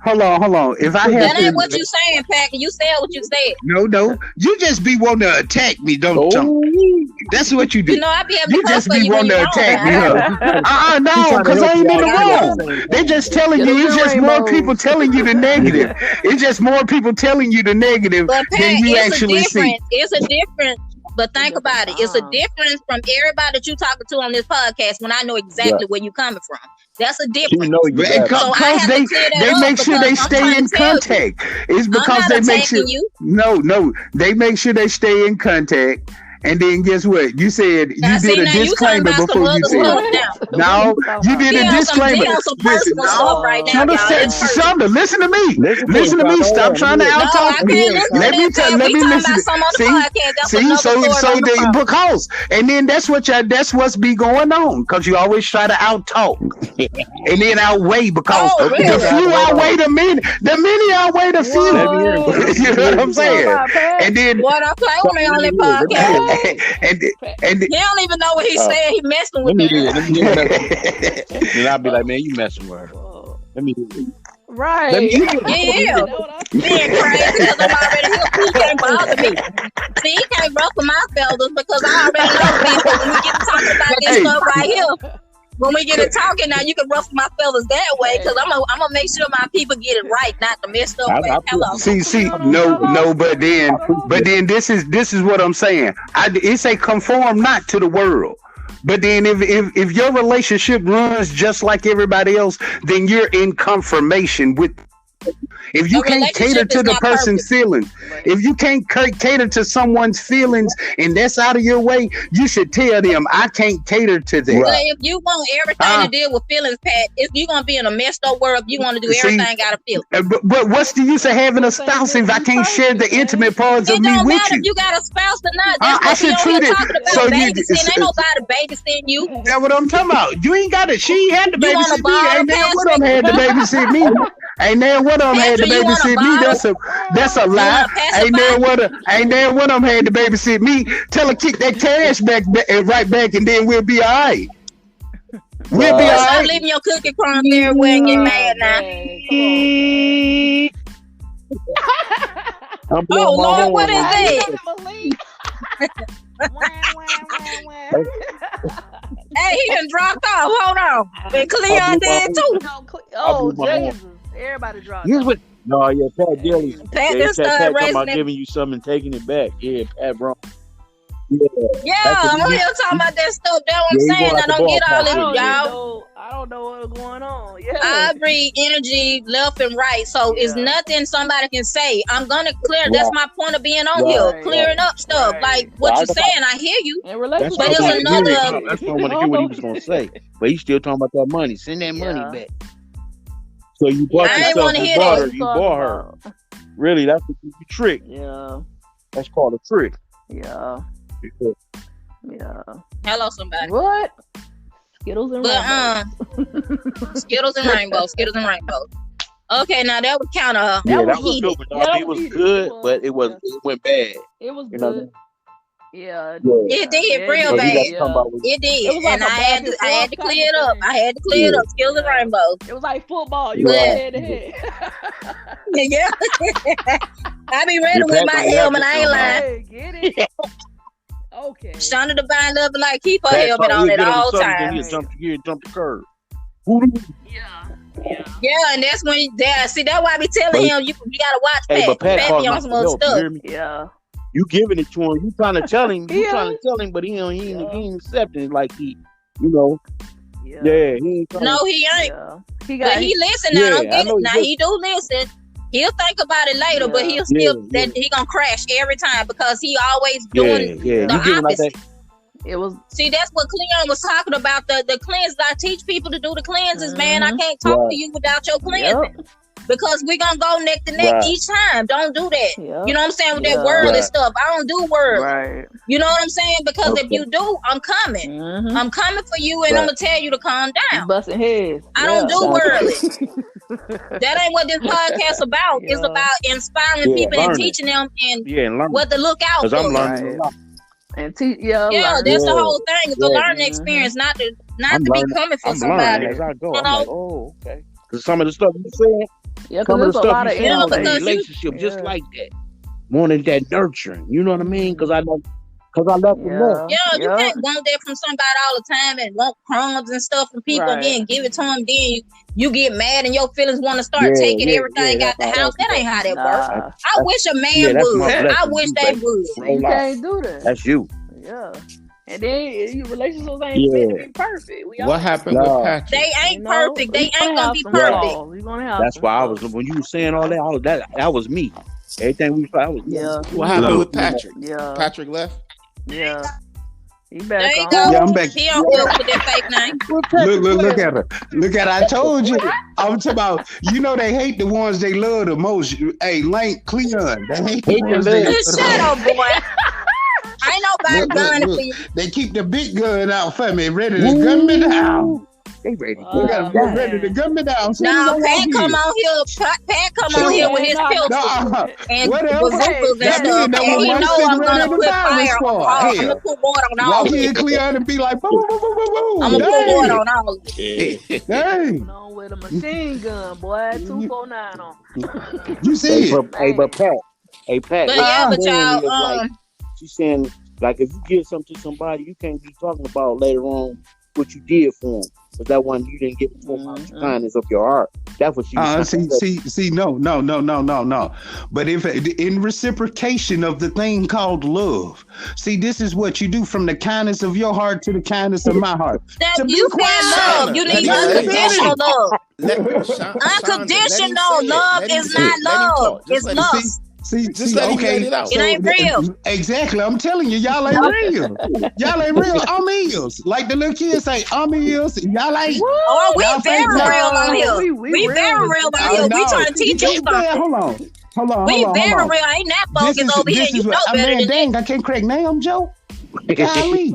Hold on. If I have That ain't to, what you saying, Pack. You said what you said. no, you just be wanting to attack me, don't you? That's what you do. You know, I be having You to just for be you when wanting you're to wrong. attack me, man. huh? No, because I ain't in the wrong. They just telling Get you. them It's the just more rainbows. people telling you the negative. It's just more people telling you the negative But than Pat, you it's a actually see. different. It's a different. But think different about it. It's a time. difference from everybody that you talking to on this podcast when I know exactly where you coming from. That's a You difference. know you got it. So I Because have to clear that they up make sure because they I'm stay trying in to tell you. contact. It's I'm because not they make sure. attacking you. No, they make sure they stay in contact. And then guess what? You said Now, you see, did a now you talking disclaimer about some before you other said stuff it. now. No, you did He a on some, disclaimer. he on some Listen, personal stuff right now, y'all. That's personal. Shonda, listen to me. Listen Listen to me. Stop trying to No, out-talk I me. can't listen to Let me that, Pat. let We me talking listen. about some other podcast. That's See, another story on the phone. because, and then that's what's be going on because you always try to out-talk and then outweigh because Oh, really? the few outweigh the many outweigh the few. Let me hear it. You know what I'm saying? And then Boy, don't play with me on that podcast. and He don't even know what he's saying. He messing with Let me me. do it. Let me hear it. Then I'll be like, man, you messing with her. Let me do it. Right. Let me hear it. Yeah, being crazy because I'm already here. He can't bother me. See, he can't ruffle my feathers because I already know people when we get to talking about this stuff right here. When we get to talking now, you can ruffle my feathers that way because I'm gonna make sure my people get it right, not the messed up way. Hello. See, no, but then this is what I'm saying. It say conform not to the world. But then if your relationship runs just like everybody else, then you're in confirmation with. If you can't cater to the person's feelings, if you can't cater to someone's feelings and that's out of your way, you should tell them, I can't cater to that. But if you want everything to deal with feelings, Pat, if you're going to be in a messed up world, you want to do everything out of feelings. But what's the use of having a spouse if I can't share the intimate parts of me with you? It don't matter if you got a spouse or not. That's what we only talking about babysitting. Ain't nobody babysitting you. That's what I'm talking about. You ain't got it. She ain't had to babysit me. Ain't there one of them had to babysit me. Ain't there one of them had to babysit me. That's a lie. Ain't there one of them had to babysit me. Tell her kick that cash back right back, and then we'll be all right. We'll be all right. Stop leaving your cookie crumbs everywhere and get mad now. Oh Lord, what is that? Hey, he done dropped off. Hold on. And Cleon did too. Oh, Jesus. Everybody dropped off. No, yeah, Pat Gillies. Pat just started talking about raising it. giving you something and taking it back. Yeah, Pat Brown. Yeah, I'm here talking about that stuff. That's what I'm saying. I don't get all this, y'all. I don't know what's going on. Yeah. I breathe energy left and right. So it's nothing somebody can say. I'm gonna clear. That's my point of being on here. Clearing up stuff. Like what you're saying, I hear you. And relationship. But it's another. That's what I want to hear what he was gonna say. But he's still talking about that money. Send that money back. So you bought yourself, you bought her. Really, that's what you trick. Yeah. That's called a trick. Yeah. Yeah. Hello, somebody. What? Skittles and rainbows. Skittles and rainbows. Skittles and rainbows. Okay, now that was kind of that was heated. It was good, but it went bad. It was good. Yeah, it did real bad. It did, and I had to clear it up. I had to clear it up. Skittles and rainbows. It was like football. You went head to head. Yeah, I be ready with my helmet. I ain't lying. Get it? Okay. Shonda to bind up and like keep her helmet on at all times. Jump the curve. Yeah, and that's when see that's why I be telling him you gotta watch Pat. But Pat be on some other stuff. Yeah. You giving it to him. You trying to tell him. You trying to tell him, but he ain't accepting it like he, Yeah, he ain't. No, he ain't. Yeah. But he listen now. Now he do listen. He'll think about it later, but he'll still that he gonna crash every time because he always doing the opposite. It was that's what Cleon was talking about. The cleanses. I teach people to do the cleanses, man. I can't talk to you without your cleansing. Because we're gonna go neck to neck each time. Don't do that. You know what I'm saying? With that worldly stuff. I don't do worldly. Right. You know what I'm saying? Because if you do, I'm coming. I'm coming for you and I'm gonna tell you to calm down. Busting heads. I don't do worldly. That ain't what this podcast about. It's about inspiring people and teaching them and what to look out for. I'm learning a lot. And that's the whole thing. It's a learning experience, not to be coming for somebody. As I go. I'm like, oh, okay. Because some of the stuff you said, Yeah, Some of because the there's a stuff lot you of saying was a because you- relationship just like that. Wanted that nurturing. You know what I mean? Because I left them there. Yeah, you can't want that from somebody all the time and want crumbs and stuff from people and then give it to them. Then you get mad and your feelings want to start taking everything out the house. That ain't how that works. I wish a man would. I wish they would. You can't do that. That's you. Yeah. And then your relationships ain't gonna be perfect. What happened with Patrick? They ain't perfect. They ain't gonna be perfect. That's why I was when you were saying all that. That was me. Everything we thought was me. Yeah. What happened with Patrick? Yeah. Patrick left. Yeah. He There back you on. go. Yeah, I'm back. He don't look with that fake name. Look at her. Look at her. I told you. I'm talking about, they hate the ones they love the most. Hey, Link, Cleon. They hate the ones they love the Shut most. up, boy. Ain't nobody gunning for you. They keep the big gun out for me, ready to gun me down. They ready. They got them ready to gun me down. No, Pat come on here. Pat come on here with his filters and bazookas and stuff. And he know I'm gonna put fire on all. I'm gonna put water on all Walk of in, it. Cleon, and be like, boom, boom, boom, boom, boom. I'm gonna put water on all of it. Hey, on with a machine gun, boy. 249 on. You see it. But Pat. Hey, Pat. But yeah, but saying y'all, is, she's saying, like, if you give something to somebody, you can't be talking about later on what you did for them. But that one, you didn't give it to them out of the kindness of your heart. That's what she was see, no. But if in reciprocation of the thing called love, see, this is what you do from the kindness of your heart to the kindness of my heart. That you can't love. You need unconditional love. Unconditional love is not love. It's lust. See, okay. It ain't real. Exactly. I'm telling you, y'all ain't real. Y'all ain't real. I'm eels. Like the little kids say, I'm eels. Y'all ain't. Oh, we very real on here. We very real on here. We trying to teach you something. Hold on. We very real. Ain't that focus over here. You know better than dang, I can't crack name, Joe. Golly.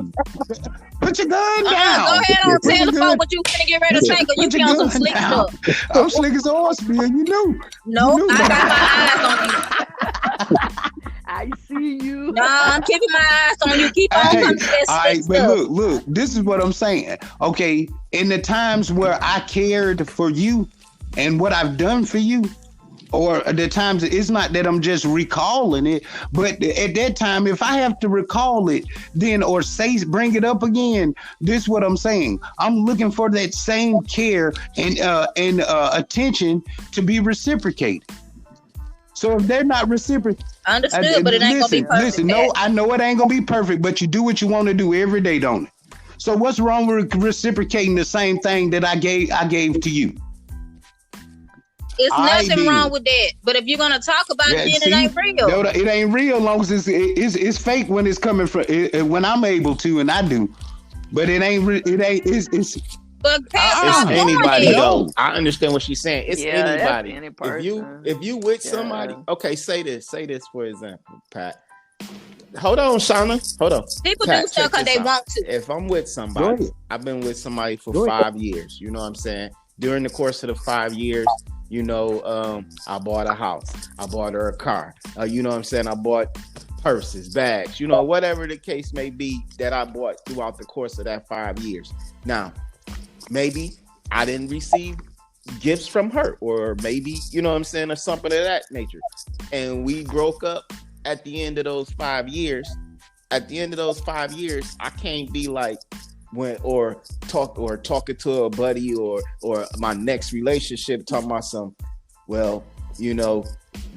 Put your gun down. Go ahead on tell the folk what you finna get ready to take, or you be on some slick stuff. I'm slick as a horse, man. You knew. No, I got my eyes on you. I see you. No, I'm keeping my eyes on you. Keep on coming to that all right, slick stuff. but look, this is what I'm saying. Okay, in the times where I cared for you and what I've done for you, or the times it's not that I'm just recalling it, but at that time, if I have to recall it, then or bring it up again, this is what I'm saying. I'm looking for that same care and attention to be reciprocated. So if they're not reciprocated, understood, but it ain't gonna be perfect. Listen, no, I know it ain't gonna be perfect, but you do what you want to do every day, don't it? So what's wrong with reciprocating the same thing that I gave to you? It's nothing wrong with that. But if you're gonna talk about it, then it ain't real. No, it ain't real long as it's fake when it's coming from when I'm able to and I do. But it ain't. It's. But it's anybody though. I understand what she's saying. It's anybody. If you with somebody, okay, say this for example, Pat. Hold on, Shauna. Hold on. People do stuff because they want to. If I'm with somebody, I've been with somebody for 5 years. You know what I'm saying? During the course of the 5 years, I bought a house. I bought her a car. You know what I'm saying? I bought purses, bags, whatever the case may be that I bought throughout the course of that 5 years. Now, maybe I didn't receive gifts from her, or maybe, or something of that nature. And we broke up at the end of those 5 years. At the end of those 5 years, I can't be like, talking to a buddy or my next relationship talking about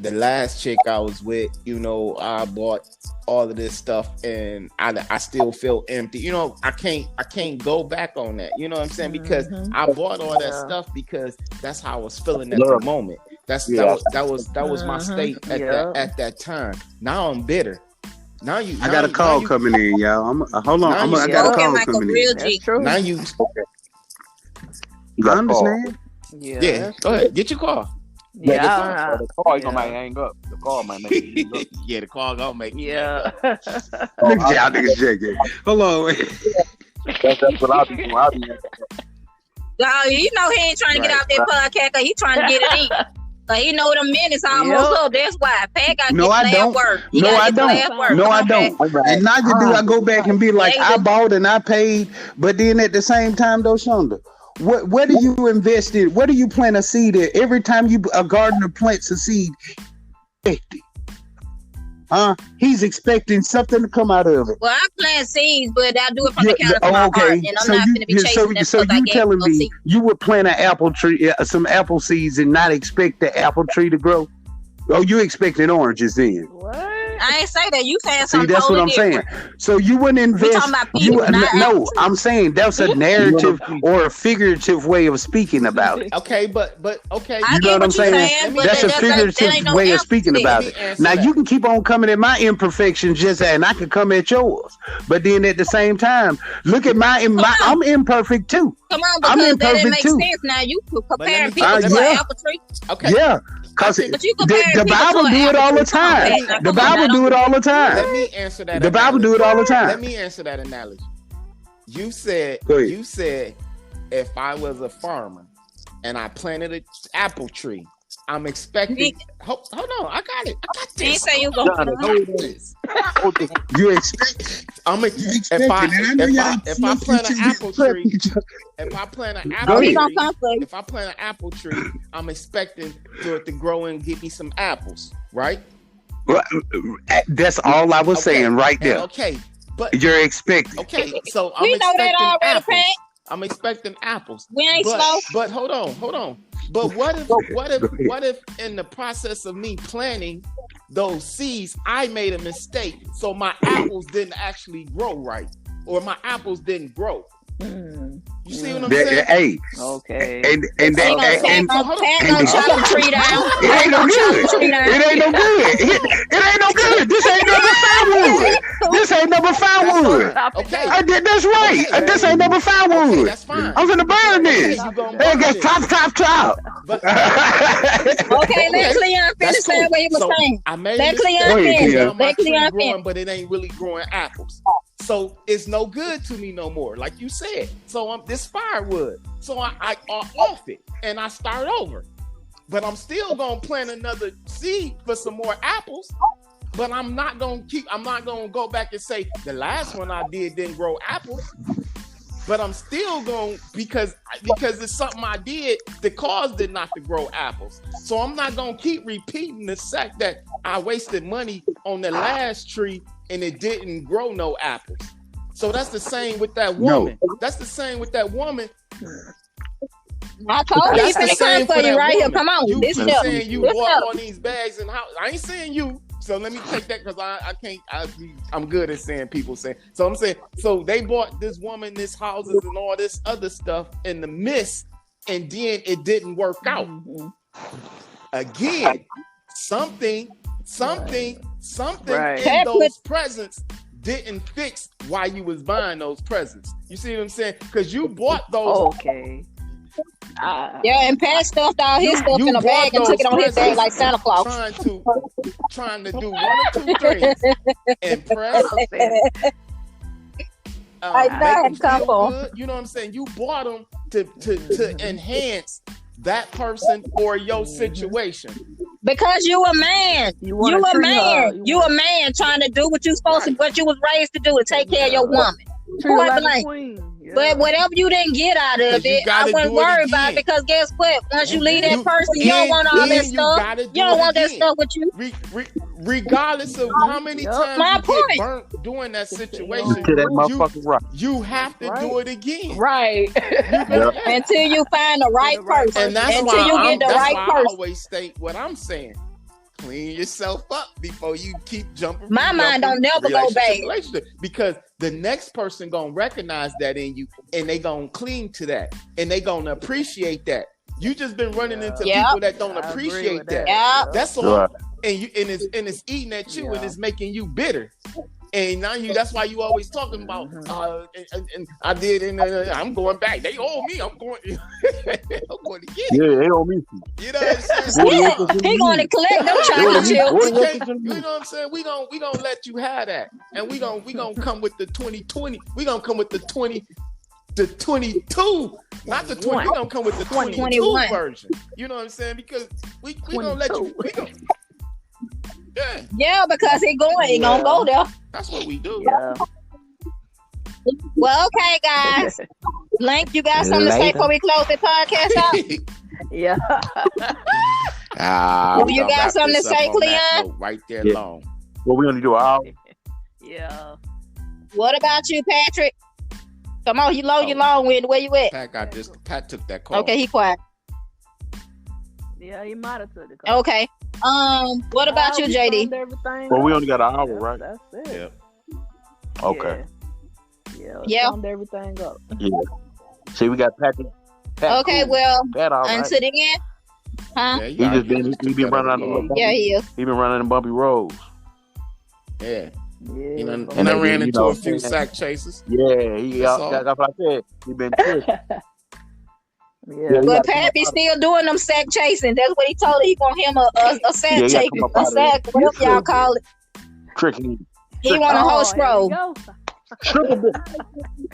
the last chick I was with, I bought all of this stuff and I still feel empty. I can't go back on that. You know what I'm saying? Because I bought all that stuff because that's how I was feeling at the moment. That was my state at that time. Now I'm bitter. I got a call coming in, y'all. Hold on. I got a call coming in. Now you. You understand? Yeah. Go ahead. Get your call. Yeah. The call gonna make hang up. The call might make it hang up. Yeah, the call gonna make it. Yeah. Y'all niggas shaking. Hold on. That's what I'll be doing. He ain't trying to get out that podcast because he trying to get it in. Like he know them minutes almost up. That's why Pat got to get last word. No, I don't. And neither do I go back and be like, I bought and I paid. But then at the same time, though, Shonda, What do you invest in? What do you plant a seed in? Every time a gardener plants a seed, he's expecting something to come out of it. Well, I plant seeds, but I do it from the counter of my heart, and I'm not going to be chasing them. So you telling me you would plant an apple tree, some apple seeds, and not expect the apple tree to grow? Oh, you expecting oranges then? What? I ain't say that. You saying something. See, that's totally what I'm different. saying. So you wouldn't invest. Talking about people, no, I'm saying that's a narrative or a figurative way of speaking about it. Okay, but okay. You know what I'm saying? That's a figurative way of speaking about it. Now you can keep on coming at my imperfections, and I can come at yours. But then at the same time, look at I'm imperfect too. Come on, because that didn't make sense. Now you comparing people to an apple tree. Okay. Yeah. Because the Bible do it all the time. The Bible do it all the time. Let me answer that. The Bible do it all the time. Let me answer that analogy. You said if I was a farmer and I planted an apple tree, I'm expecting. Hold on, I got it. I got this. You say you You expect. If I plant an apple tree, if I plant an apple tree, I'm expecting for it to grow and give me some apples, right? That's all I was saying right there. Okay, but you're expecting. Okay, so we know that already, Pat. I'm expecting apples. We ain't slow. But hold on. But what if in the process of me planting those seeds, I made a mistake, so my apples didn't actually grow right, or my apples didn't grow? You see what I'm saying? Hey, okay. And chop the tree down. It ain't no good. It ain't no good. This ain't number firewood. This ain't number firewood. Okay, that's right. Okay. This ain't number firewood. Okay, that's fine. I'm finna burn this. Hey, top. Okay, let Cleon finish saying what he was saying. Let Cleon finish. But it ain't really growing apples. So it's no good to me no more, like you said. So I'm this firewood. So I off it and I start over. But I'm still gonna plant another seed for some more apples. But I'm not gonna go back and say the last one I did didn't grow apples. But I'm still going because it's something I did that caused it not to grow apples. So I'm not gonna keep repeating the fact that I wasted money on the last tree and it didn't grow no apples. So that's the same with that woman. No. That's the same with that woman. I told you he's finna come for you right here. Come on, you saying you bought all these bags and how? I ain't saying you. So let me take that because I can't. I'm good at saying people say. So I'm saying. So they bought this woman, this houses, and all this other stuff in the midst, and then it didn't work out. Again, something right. in those presents didn't fix why you was buying those presents. You see what I'm saying? Because you bought those. Okay. Yeah, and Pat stuffed all his stuff in a bag and took it on his bag like Santa Claus. Trying to do one or two things. Impress. Good. You know what I'm saying? You bought them to enhance that person or your situation. Because you a man. You a man. You a man trying to do what you supposed to, what you was raised to do, and take care of your woman. Yeah. But whatever you didn't get out of it, I wouldn't worry about it because guess what? Once you leave that person, you don't want all that stuff. You don't want that stuff with you. Regardless of how many times you get burnt doing that situation, you have to do it again. Right. Until you find the right person. And that's until you get the right person. I always state what I'm saying. Clean yourself up before you keep jumping. My mind don't never go back. Because the next person gonna recognize that in you, and they gonna cling to that, and they gonna appreciate that. You just been running into people that don't appreciate that. That's all. Right. And it's eating at you, and it's making you bitter. And now that's why you always talking about and I did, and I'm going back. They owe me. I'm going to get it. Yeah, they owe me. You know what I'm saying? He going to collect them chocolate chips. You know what I'm saying? We gonna let you have that, and we gonna come with the 2020. We gonna come with the 22, not the 20. We gonna come with the 22 version. You know what I'm saying? Because we gonna let you. Yeah, because he gonna go there. That's what we do. Yeah. Well, okay, guys. Link, you got something to say before we close the podcast out? Yeah. You got something to say, Cleon? Right there, long. Well, we only do an hour. Yeah. What about you, Patrick? Come on, you long with where you at? Pat took that call. Okay, he quiet. Yeah, he might have took the call. Okay. What about you, JD? Well, we only got an hour, right? That's it. Yep. Okay. Yeah. Summed everything up. Yeah. See, we got Patrick. Okay, cool. well, Pat, all right. until the end. Huh? Yeah, he been running on the yeah, he is. He been running in bumpy roads. Yeah. Yeah. And I ran into a few sack chases. Yeah, that's what I said. He been tricked. Yeah. But Pat be still doing them sack chasing. That's what he told her. He want him a sack chasing. A sack, whatever y'all call it. Tricking. He want a whole scroll. Long.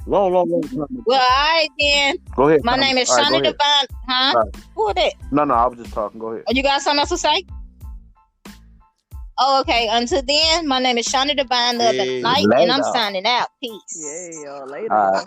Well, all right then. Go ahead. My name is Shonda Divine. Huh? Right. Who is that? No, I was just talking. Go ahead. Oh, you got something else to say? Oh, okay. Until then, my name is Shonda Divine, the night, and I'm signing out. Peace. Yeah, later. All right.